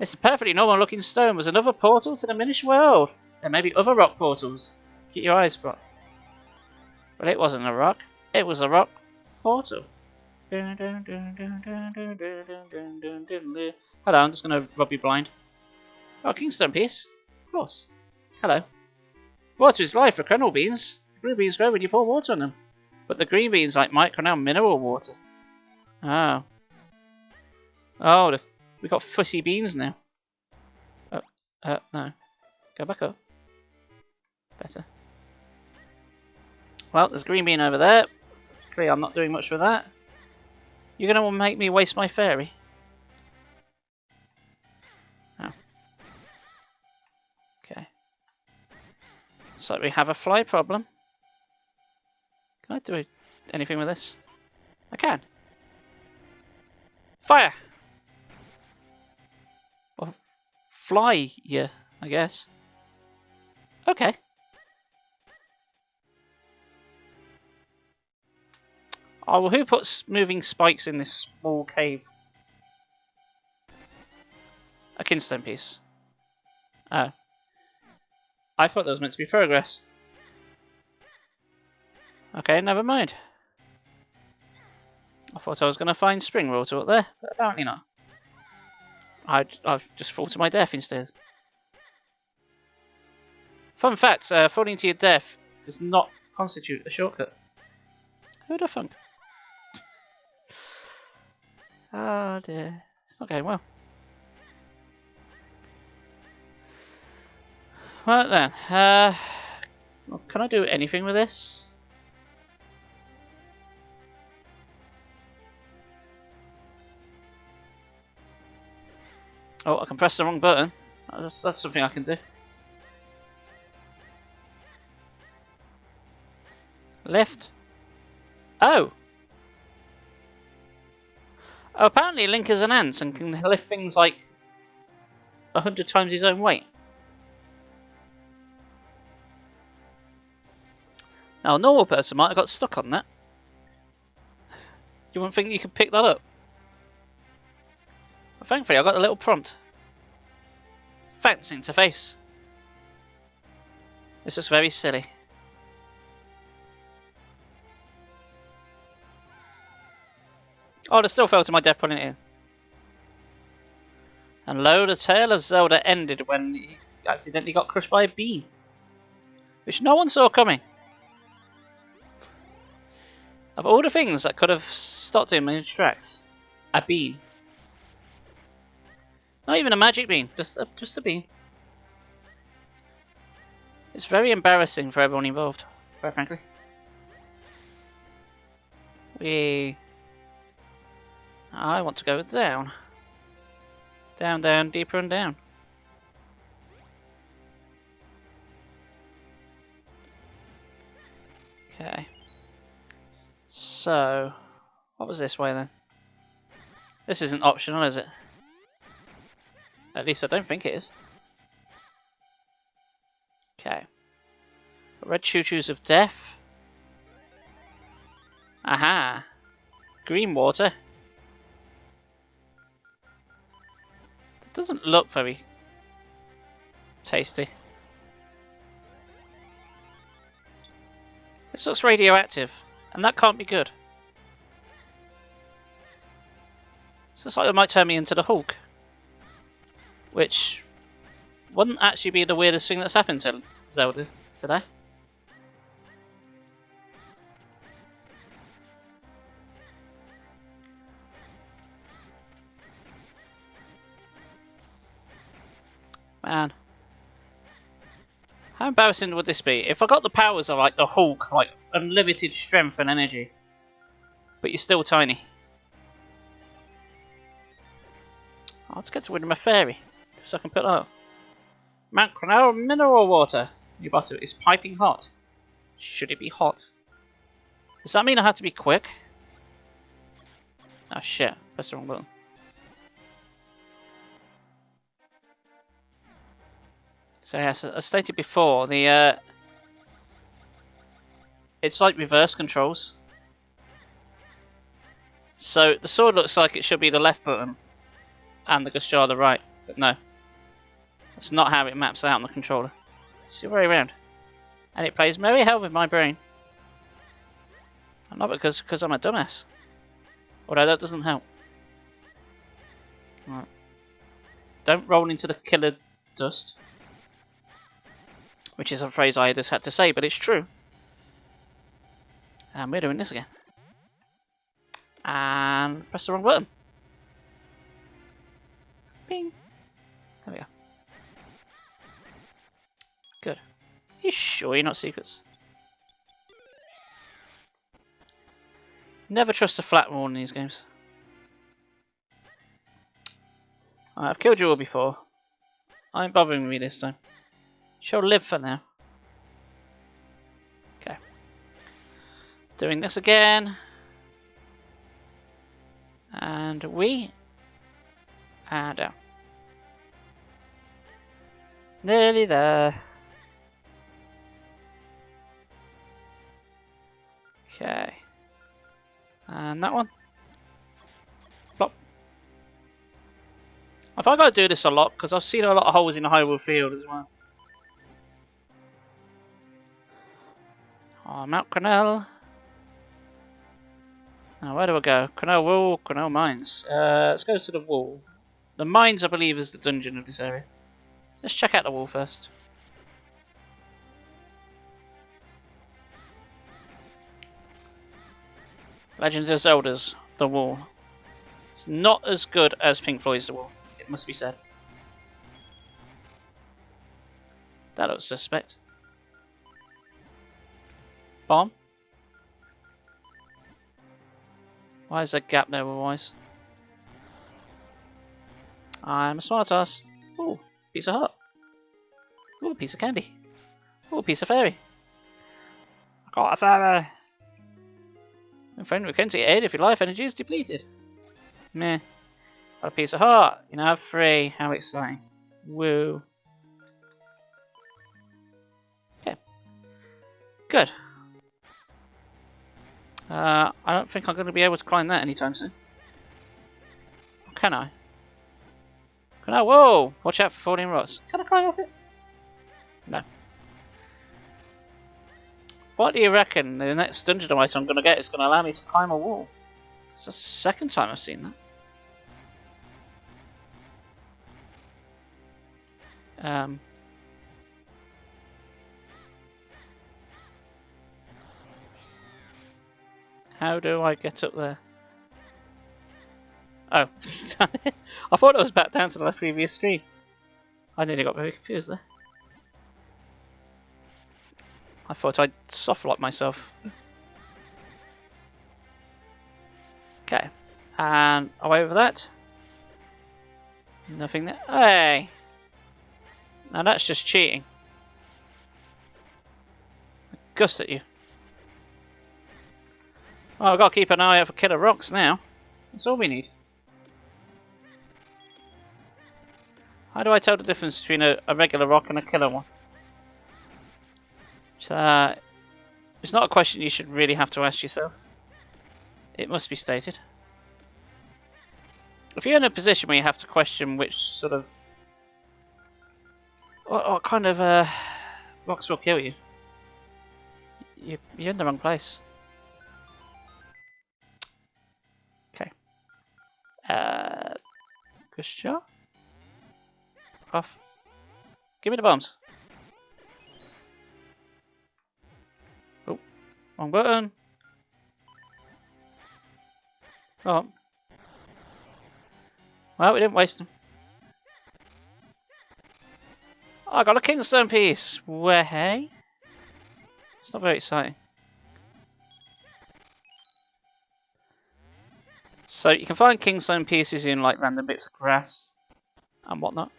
It's a perfectly normal looking stone. Was another portal to the Minish world. There may be other rock portals. Keep your eyes crossed. Well, it wasn't a rock. It was a rock portal. Hello, I'm just going to rub you blind. Oh, Kingstone piece. Of course. Hello. Water is life for kernel beans. Blue beans grow when you pour water on them. But the green beans, like Mike, are now mineral water. Oh. Oh, we've got fussy beans now. Oh, no. Go back up. Better. Well, there's a green bean over there. Clearly I'm not doing much with that. You're going to make me waste my fairy. Oh. Okay. So we have a fly problem. Can I do anything with this? I can. Fire! Well, fly, yeah, I guess. Okay. Oh, well, who puts moving spikes in this small cave? A kinstone piece. Oh. I thought that was meant to be progress. Okay, never mind. I thought I was going to find spring water up there, but apparently not. I've just fallen to my death instead. Fun fact, falling to your death does not constitute a shortcut. Who'd have thunk? Oh dear, it's not going well. Right then, well, can I do anything with this? Oh, I can press the wrong button. That's something I can do. Lift. Oh! Oh, apparently Link is an ant and can lift things like 100 times his own weight. Now, a normal person might have got stuck on that. You wouldn't think you could pick that up? Well, thankfully, I got a little prompt. Thanks, interface. This looks very silly. Oh, I still fell to my death putting it in. And lo, the tale of Zelda ended when he accidentally got crushed by a beam, which no one saw coming. Of all the things that could have stopped him in his tracks, a beam. Not even a magic beam, just a beam. It's very embarrassing for everyone involved, quite frankly. I want to go down. Down, down, deeper and down. Okay. So, what was this way then? This isn't optional, is it? At least I don't think it is. Okay. Red choo-choos of death. Aha! Green water. That doesn't look very tasty. This looks radioactive, and that can't be good. So it's like it might turn me into the Hulk. Which wouldn't actually be the weirdest thing that's happened to Zelda today. Man. How embarrassing would this be? If I got the powers of like the Hulk, like unlimited strength and energy, but you're still tiny. I'll just get to win him a fairy, so I can put that up. Mount Cornell mineral water. Your bottle is piping hot. Should it be hot? Does that mean I have to be quick? Oh shit, press the wrong button. So yes, as stated before, it's like reverse controls. So the sword looks like it should be the left button, and the Gustar the right, but no. That's not how it maps out on the controller. It's the other way around. And it plays merry hell with my brain. And not because I'm a dumbass. Although that doesn't help. Right. Don't roll into the killer dust. Which is a phrase I just had to say, but it's true. And we're doing this again. And press the wrong button. Bing. There we go. Good. Are you sure you're not secrets? Never trust a flat wall in these games. I've killed you all before. I ain't bothering me this time. She'll live for now. Okay. Doing this again. And we. And down. Nearly there. Okay. And that one. Plop. I think I gotta do this a lot because I've seen a lot of holes in the Hyrule Field as well. Oh, Mount Cornell. Now, where do I go? Canal Wall, Canal Mines. Let's go to the wall. The mines, I believe, is the dungeon of this area. Let's check out the wall first. Legend of Zelda's The Wall. It's not as good as Pink Floyd's The Wall, it must be said. That looks suspect. Bomb? Why is there a gap there otherwise? I'm a smart ass. Ooh, piece of heart. Ooh, a piece of candy. Ooh, a piece of fairy. I got a fairy. And friend Mackenzie aid if your life energy is depleted. Meh. Got a piece of heart. You now have 3. How exciting. Woo. Okay. Good. I don't think I'm going to be able to climb that anytime soon. Or can I? Can I? Whoa! Watch out for falling rocks. Can I climb up it? No. What do you reckon the next dungeon item I'm going to get is going to allow me to climb a wall? It's the second time I've seen that. How do I get up there? Oh. I thought it was back down to the previous screen. I nearly got very confused there. I thought I'd soft lock myself. Okay. And away with that. Nothing there. Hey! Now that's just cheating. I gust at you. Oh, I've got to keep an eye out for killer rocks now. That's all we need. How do I tell the difference between a regular rock and a killer one? It's not a question you should really have to ask yourself. It must be stated. If you're in a position where you have to question which sort of... What kind of rocks will kill you, you're in the wrong place. Okay. Good shot. Off. Give me the bombs. Oh, wrong button. Oh. Well, we didn't waste them. Oh, I got a Kingstone piece. Where, hey? It's not very exciting. So you can find Kingstone pieces in like random bits of grass and whatnot.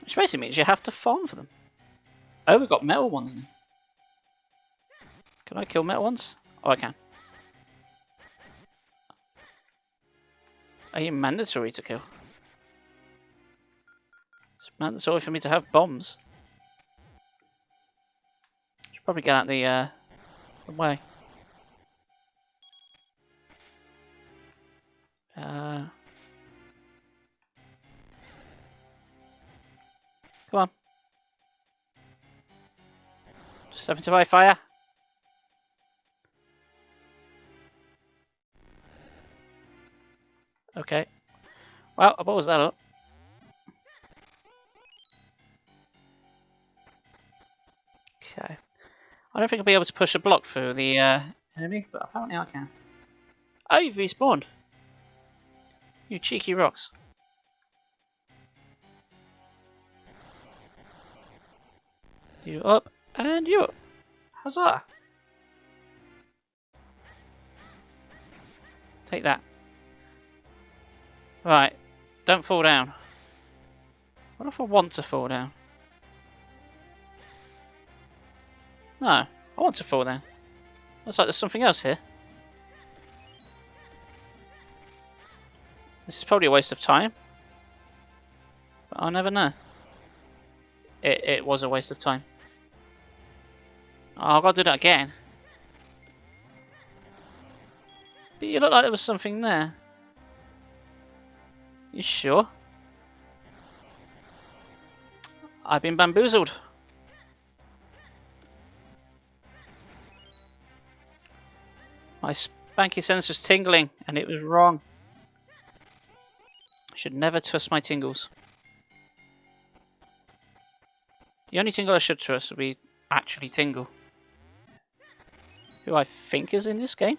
Which basically means you have to farm for them. Oh, we've got metal ones then. Can I kill metal ones? Oh, I can. Are you mandatory to kill? It's mandatory for me to have bombs. Should probably get out the way. Come on. Step into my fire. Okay. Well, I balls that up. Okay. I don't think I'll be able to push a block through the enemy, but apparently I can. Oh, you've respawned. You cheeky rocks. You up and you up. Huzzah! Take that. Right, don't fall down. What if I want to fall down? No, I want to fall down. Looks like there's something else here. This is probably a waste of time. But I'll never know. It was a waste of time. Oh, I've got to do that again. But you look like there was something there. You sure? I've been bamboozled. My spanky sense was tingling, and it was wrong. I should never trust my tingles. The only tingle I should trust would be actually Tingle, who I think is in this game.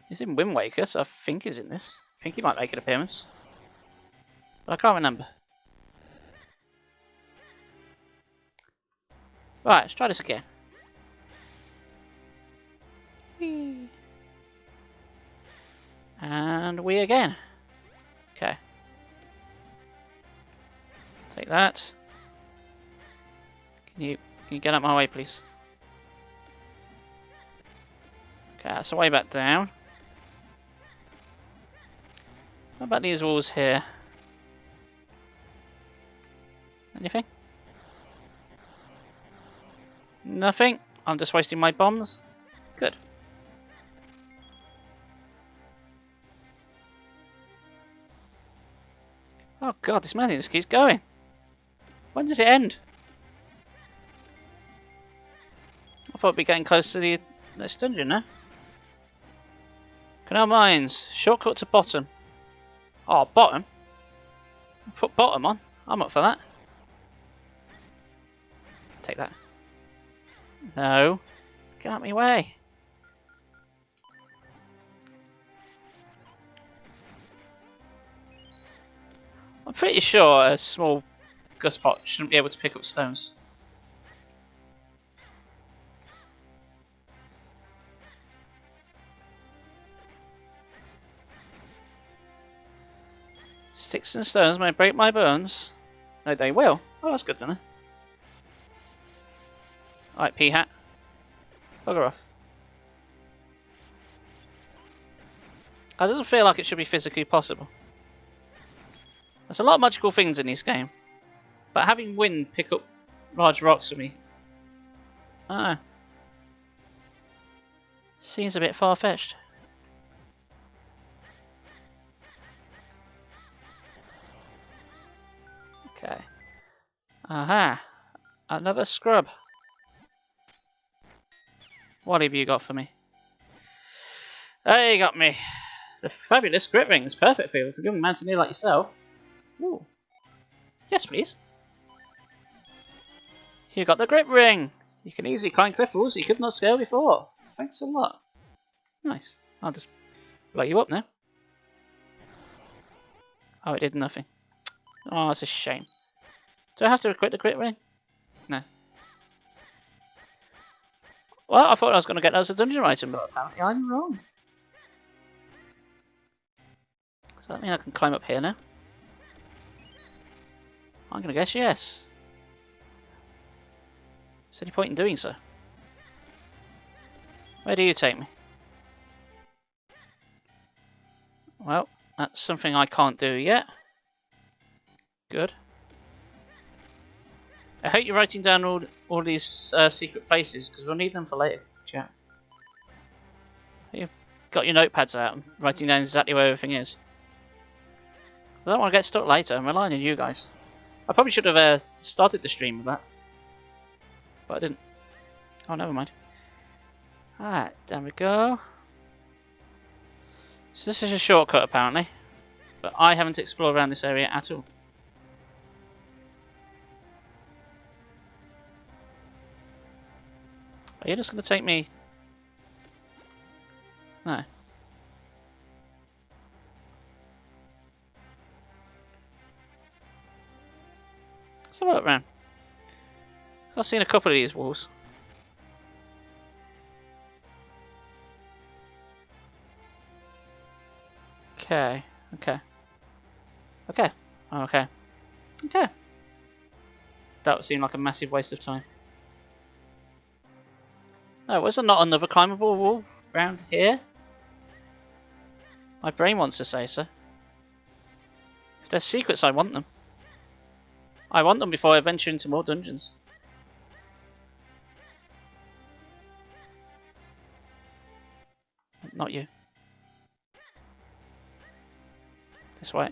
He's in Wind Waker, so I think he's in this. I think he might make an appearance, but I can't remember. Right, let's try this again. Whee. And we again. Okay. Take that. Can you get out my way, please? Okay, that's the way back down. What about these walls here? Anything? Nothing? I'm just wasting my bombs? Good. Oh god, this mountain just keeps going. When does it end? I thought we'd be getting close to the next dungeon now. Canal Mines. Shortcut to bottom. Oh, bottom? Put bottom on. I'm up for that. Take that. No. Get out of my way. I'm pretty sure a small gust pot shouldn't be able to pick up stones. Sticks and stones may break my bones. No, they will. Oh, that's good to know. Alright, P-Hat. Bugger off. That doesn't feel like it should be physically possible. There's a lot of magical things in this game. But having wind pick up large rocks for me... I don't know. Seems a bit far-fetched. Okay. Aha. Another scrub. What have you got for me? There you got me. The fabulous grip ring is perfect for you for a young mountaineer like yourself. Ooh. Yes, please. You got the grip ring. You can easily climb cliff walls you could not scale before. Thanks a lot. Nice. I'll just blow you up now. Oh, it did nothing. Oh, that's a shame. Do I have to equip the grip ring? No. Well, I thought I was going to get that as a dungeon item, but apparently I'm wrong. Does that mean I can climb up here now? I'm going to guess yes. Is there any point in doing so? Where do you take me? Well, that's something I can't do yet. Good. I hope you're writing down all these secret places, because we'll need them for later, chat. You've got your notepads out and writing down exactly where everything is. I don't want to get stuck later. I'm relying on you guys. I probably should have started the stream with that. But I didn't. Oh, never mind. Alright, there we go. So this is a shortcut, apparently. But I haven't explored around this area at all. Are you just going to take me? No. Let's have a look around. I've seen a couple of these walls. Okay. Okay. Okay. Okay. Okay. That would seem like a massive waste of time. No, was there not another climbable wall around here? My brain wants to say so. If there's secrets, I want them. I want them before I venture into more dungeons. Not you. This way.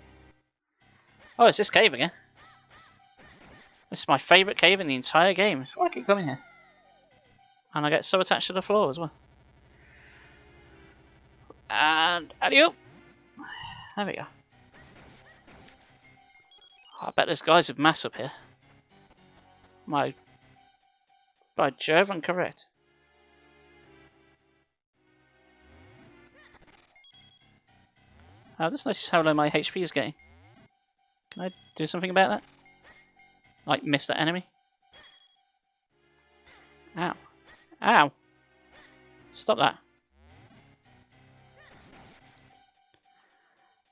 Oh, it's this cave again. This is my favourite cave in the entire game. That's why I keep coming here. And I get so attached to the floor as well. And adieu. There we go. I bet there's guys with mass up here. By Jove, I'm correct. I just noticed how low my HP is getting. Can I do something about that? Like miss that enemy? Ow. Ow! Stop that.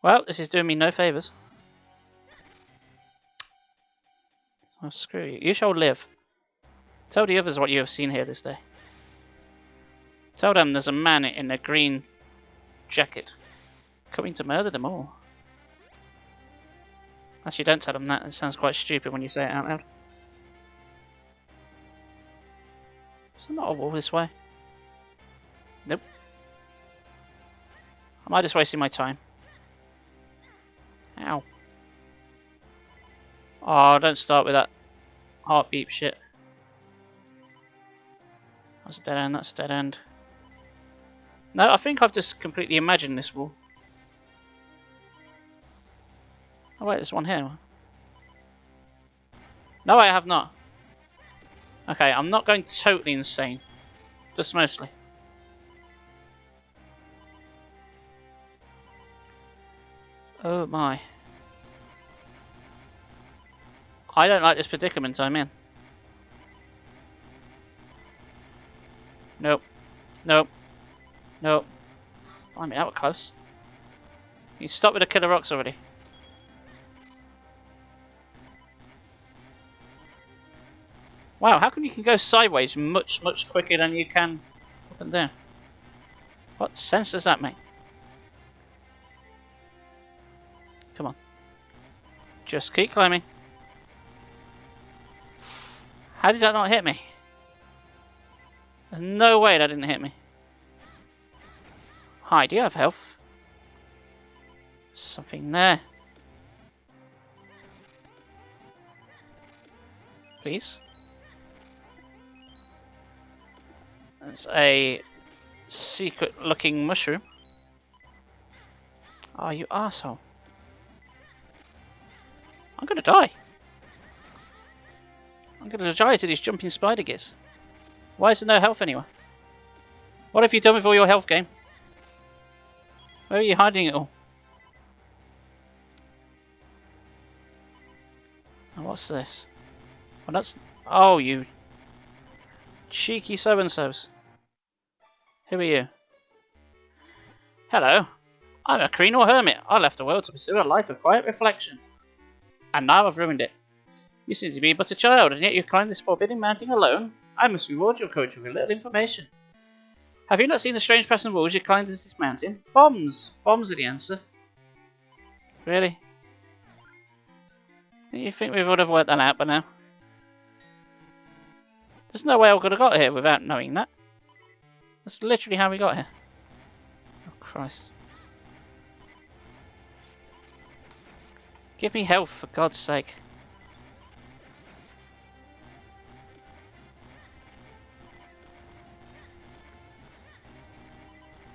Well, this is doing me no favours. Oh, screw you. You shall live. Tell the others what you have seen here this day. Tell them there's a man in a green jacket coming to murder them all. Actually, don't tell them that. It sounds quite stupid when you say it out loud. Is there not a wall this way? Nope. Am I just wasting my time? Ow. Oh, don't start with that heartbeat shit. That's a dead end, that's a dead end. No, I think I've just completely imagined this wall. Oh wait, there's one here. No, I have not. Okay, I'm not going totally insane. Just mostly. Oh my. I don't like this predicament I'm in. Nope. Nope. Nope. I mean, that was close. You stop with the killer rocks already. Wow, how come you can go sideways much quicker than you can up and down? What sense does that make? Come on. Just keep climbing. How did that not hit me? There's no way that didn't hit me. Hi, do you have health? Something there. Please. There's a secret looking mushroom. Oh, you arsehole. I'm gonna die. I'm gonna die to these jumping spider gears. Why is there no health anywhere? What have you done with all your health, game? Where are you hiding it all? And what's this? Well, that's... Oh, you cheeky so-and-sos. Who are you? Hello. I'm a Creanor hermit. I left the world to pursue a life of quiet reflection. And now I've ruined it. You seem to be but a child, and yet you climbed this forbidding mountain alone? I must reward your courage with a little information. Have you not seen the strange pattern walls you climbed this mountain? Bombs! Bombs are the answer. Really? You think we would have worked that out by now? There's no way I could have got here without knowing that. That's literally how we got here. Oh, Christ. Give me health, for God's sake.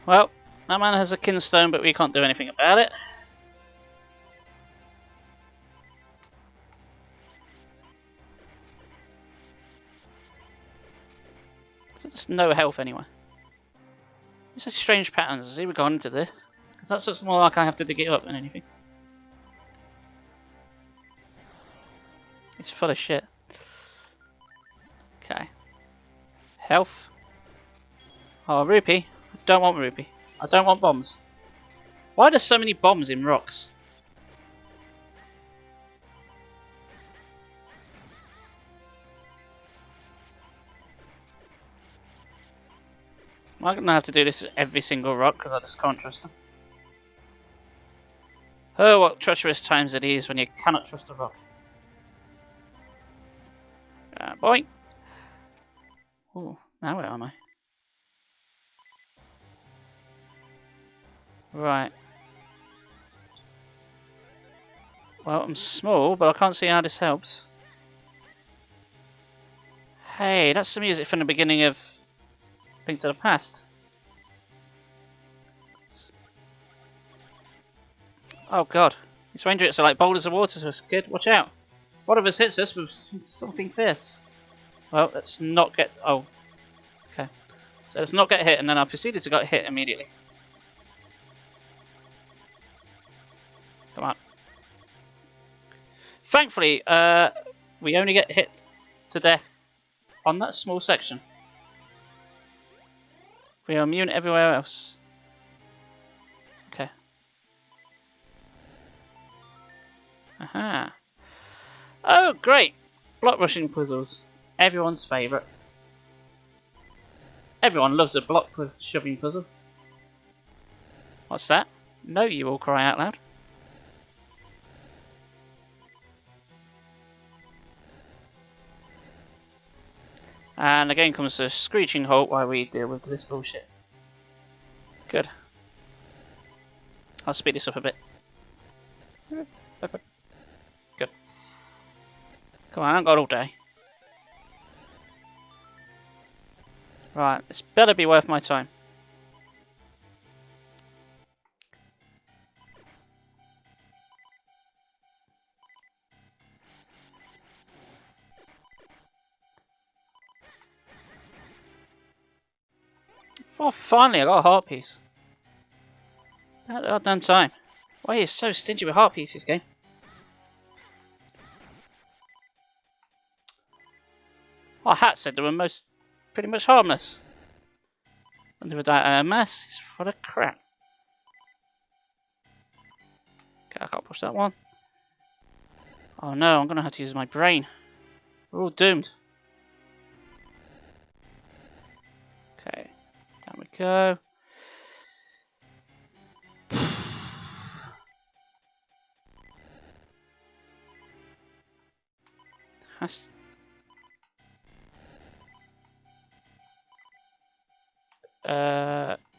Well, that man has a kinstone, but we can't do anything about it. So there's no health anywhere. This is strange patterns. Has he gone into this? Because that looks more like I have to dig it up than anything. It's full of shit. Okay. Health. Oh, rupee. I don't want rupee. I don't want bombs. Why are there so many bombs in rocks? I'm gonna have to do this with every single rock because I just can't trust them. Oh, what treacherous times it is when you cannot trust a rock. Boy. Oh, now where am I? Right. Well, I'm small, but I can't see how this helps. Hey, that's the music from the beginning of Link to the Past. Oh god. These rain drifts are like boulders of water to us, kid. Watch out. If one of us hits us with something fierce. Well, let's not get... Oh. Okay. So let's not get hit, and then I proceeded to get hit immediately. Come on. Thankfully, we only get hit to death on that small section. We are immune everywhere else. Okay. Aha. Oh, great! Block rushing puzzles. Everyone's favourite. Everyone loves a block shoving puzzle. What's that? No, you all cry out loud. And again comes a screeching halt while we deal with this bullshit. Good. I'll speed this up a bit. Good. Come on, I haven't got all day. Right, this better be worth my time. Oh, finally, I got a heart piece. About goddamn time. Why are you so stingy with heart pieces, game? Our hat said they were pretty much harmless. Under a mass is full of crap. Okay, I can't push that one. Oh no, I'm gonna have to use my brain. We're all doomed. Okay, down we go.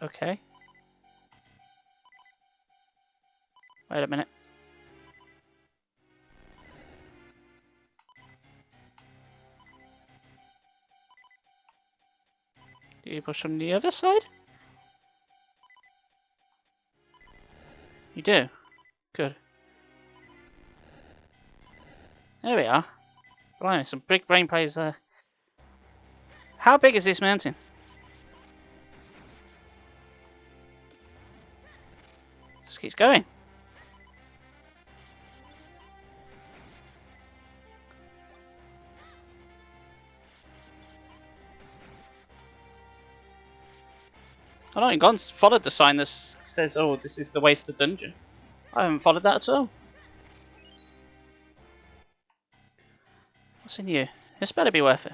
Okay. Wait a minute. Do you push on the other side? You do? Good. There we are. Blimey, some big brain plays there. How big is this mountain? Just keeps going. I've not even gone followed the sign that says, oh, this is the way to the dungeon. I haven't followed that at all. What's in you? This better be worth it.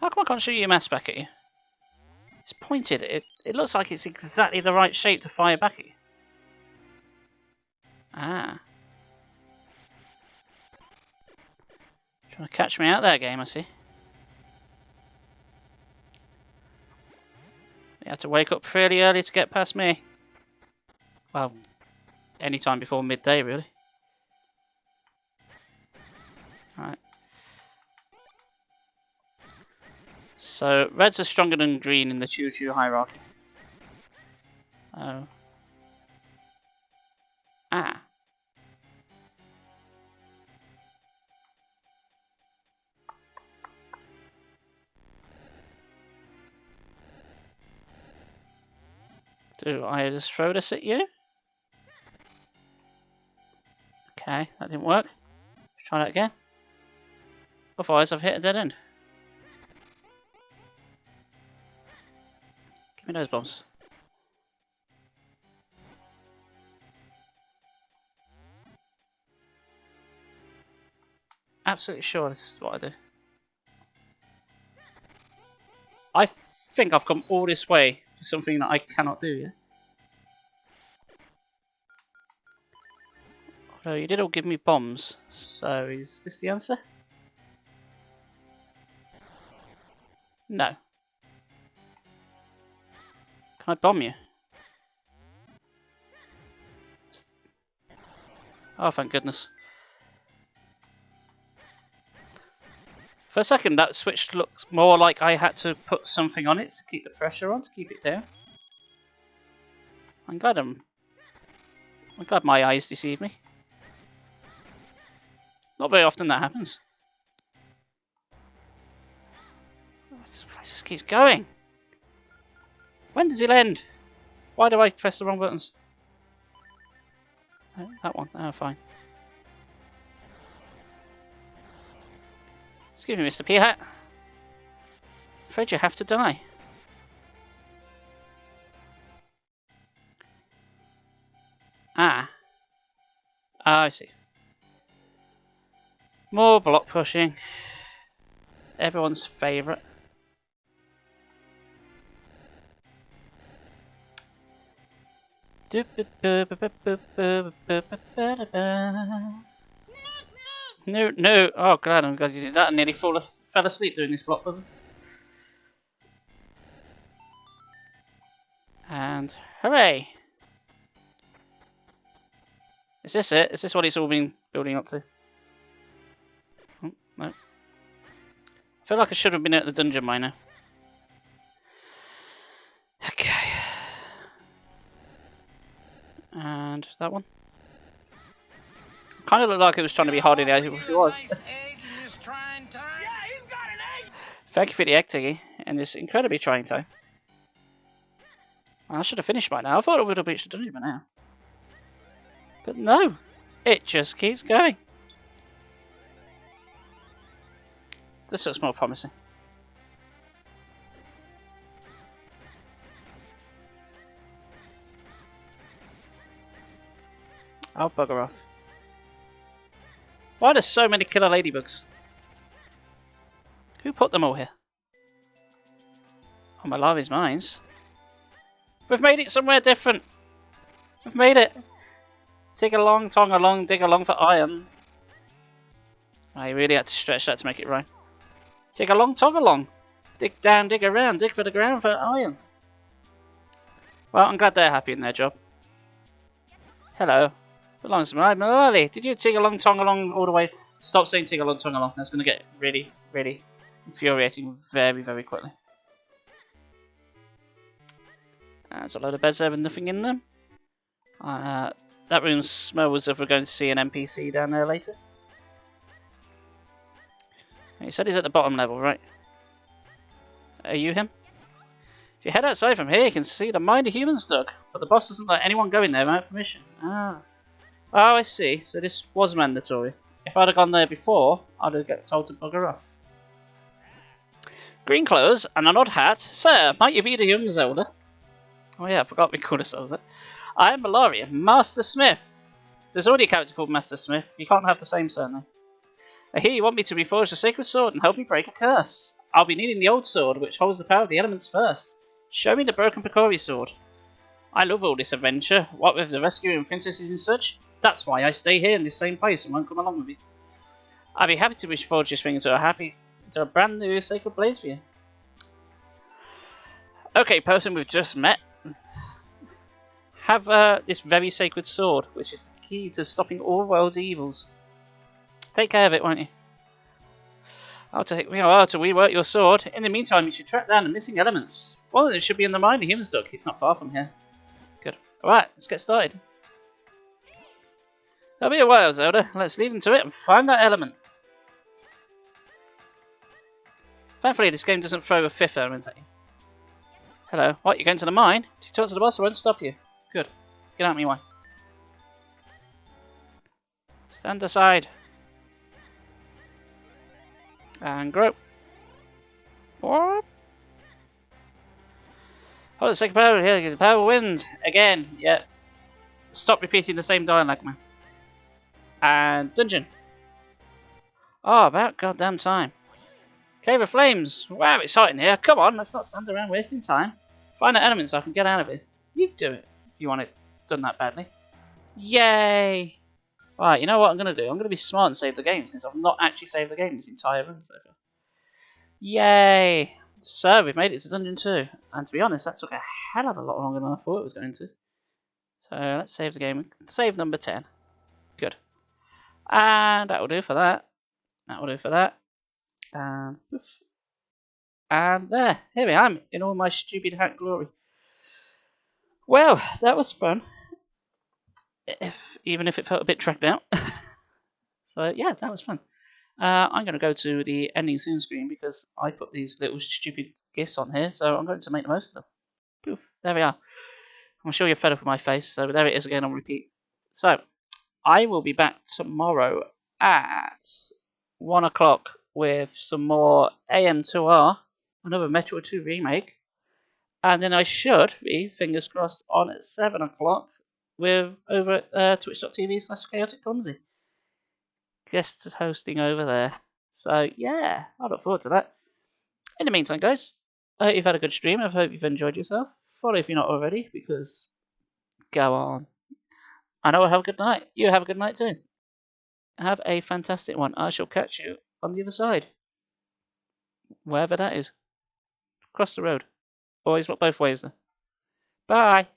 How come I can't shoot your mass back at you? It's pointed. It looks like it's exactly the right shape to fire back at you. Ah. Trying to catch me out there, game, I see. You have to wake up fairly early to get past me. Well, any time before midday, really. Right. So, reds are stronger than green in the choo-choo hierarchy. Oh. Ah. Do I just throw this at you? Okay, that didn't work. Let's try that again. Otherwise, I've hit a dead end. Give me those bombs. Absolutely sure this is what I do. I think I've come all this way for something that I cannot do, yeah? Although you did all give me bombs, so is this the answer? No. Can I bomb you? Oh, thank goodness. For a second, that switch looks more like I had to put something on it to keep the pressure on, to keep it down. I'm glad I'm Oh god, my eyes deceive me. Not very often that happens. Oh, this place just keeps going. When does it end? Why do I press the wrong buttons? Oh, that one. Oh, fine. Excuse me, Mr. Peahat. Afraid you have to die. Ah. Ah, I see. More block pushing. Everyone's favourite. No, no. Oh, glad I'm glad you did that. I nearly fell asleep doing this block puzzle. And hooray! Is this it? Is this what it's all been building up to? Oh, no. I feel like I should have been at the dungeon by now. Okay. And that one. Kind of looked like it was trying to be harder than it was. Thank you for the egg, Tiggy, in this incredibly trying time. I should have finished by now. I thought I would have reached the dungeon by now. But no, it just keeps going. This looks more promising. I'll bugger off. Why are there so many killer ladybugs? Who put them all here? Oh, my Larva's mines. We've made it somewhere different. We've made it. Dig along, tong along, dig along for iron. I really had to stretch that to make it right. Dig along, tong along. Dig down, dig around, dig for the ground for iron. Well, I'm glad they're happy in their job. Hello. Belongs to me. Malali, did you dig along, tong along all the way? Stop saying dig along, tong along. That's going to get really, really infuriating very, very quickly. There's a load of beds there with nothing in them. That room smells as if we're going to see an NPC down there later. He said he's at the bottom level, right? Are you him? If you head outside from here, you can see the mine of humans dug, but the boss doesn't let anyone go in there without permission. Ah. Oh, I see. So this was mandatory. If I'd have gone there before, I'd have got told to bugger off. Green clothes and an odd hat. Sir, might you be the young Zelda? Oh yeah, I forgot we called ourselves that. I am Malaria, Master Smith. There's already a character called Master Smith. You can't have the same surname. I hear you want me to reforge the sacred sword and help me break a curse. I'll be needing the old sword, which holds the power of the elements first. Show me the broken Picori sword. I love all this adventure, what with the rescuing princesses and such. That's why I stay here in this same place and won't come along with you. I'd be happy to reforge this thing into a brand new sacred blaze for you. Okay, person we've just met. Have this very sacred sword, which is the key to stopping all world's evils. Take care of it, won't you? I'll take me a while to rework your sword. In the meantime, you should track down the missing elements. One of them should be in the mine of humans dug. It's not far from here. Good. Alright, let's get started. That'll be a while, Zelda. Let's leave into it and find that element. Thankfully, this game doesn't throw a fifth element at you. Hello. What, you're going to the mine? If you talk to the boss, I won't stop you. Good. Get out of my way. Stand aside. And grow. What? Oh, the second power here. The power wins. Again. Yeah. Stop repeating the same dialogue, man. And dungeon. Oh, about goddamn time. Cave of Flames. Wow, it's hot in here. Come on, let's not stand around wasting time. Find the elements so I can get out of here. You do it if you want it done that badly. Yay! Right, you know what I'm going to do? I'm going to be smart and save the game since I've not actually saved the game this entire run so far. Yay! So, we've made it to Dungeon 2. And to be honest, that took a hell of a lot longer than I thought it was going to. So, let's save the game. Save number 10. Good. And that will do for that. That will do for that. And there. Here I am in all my stupid hack glory. Well, that was fun. even if it felt a bit dragged out. So yeah, that was fun. I'm going to go to the ending soon screen because I put these little stupid gifs on here, so I'm going to make the most of them. Poof, there we are. I'm sure you're fed up with my face, so there it is again on repeat. So, I will be back tomorrow at 1 o'clock with some more AM2R, another Metro 2 remake, and then I should be, fingers crossed, on at 7 o'clock with over at twitch.tv/chaotic clumsy. Guest hosting over there. So, yeah, I look forward to that. In the meantime, guys, I hope you've had a good stream. I hope you've enjoyed yourself. Follow if you're not already, because go on. I know I have a good night. You have a good night too. Have a fantastic one. I shall catch you on the other side. Wherever that is. Across the road. Always look both ways there. Bye.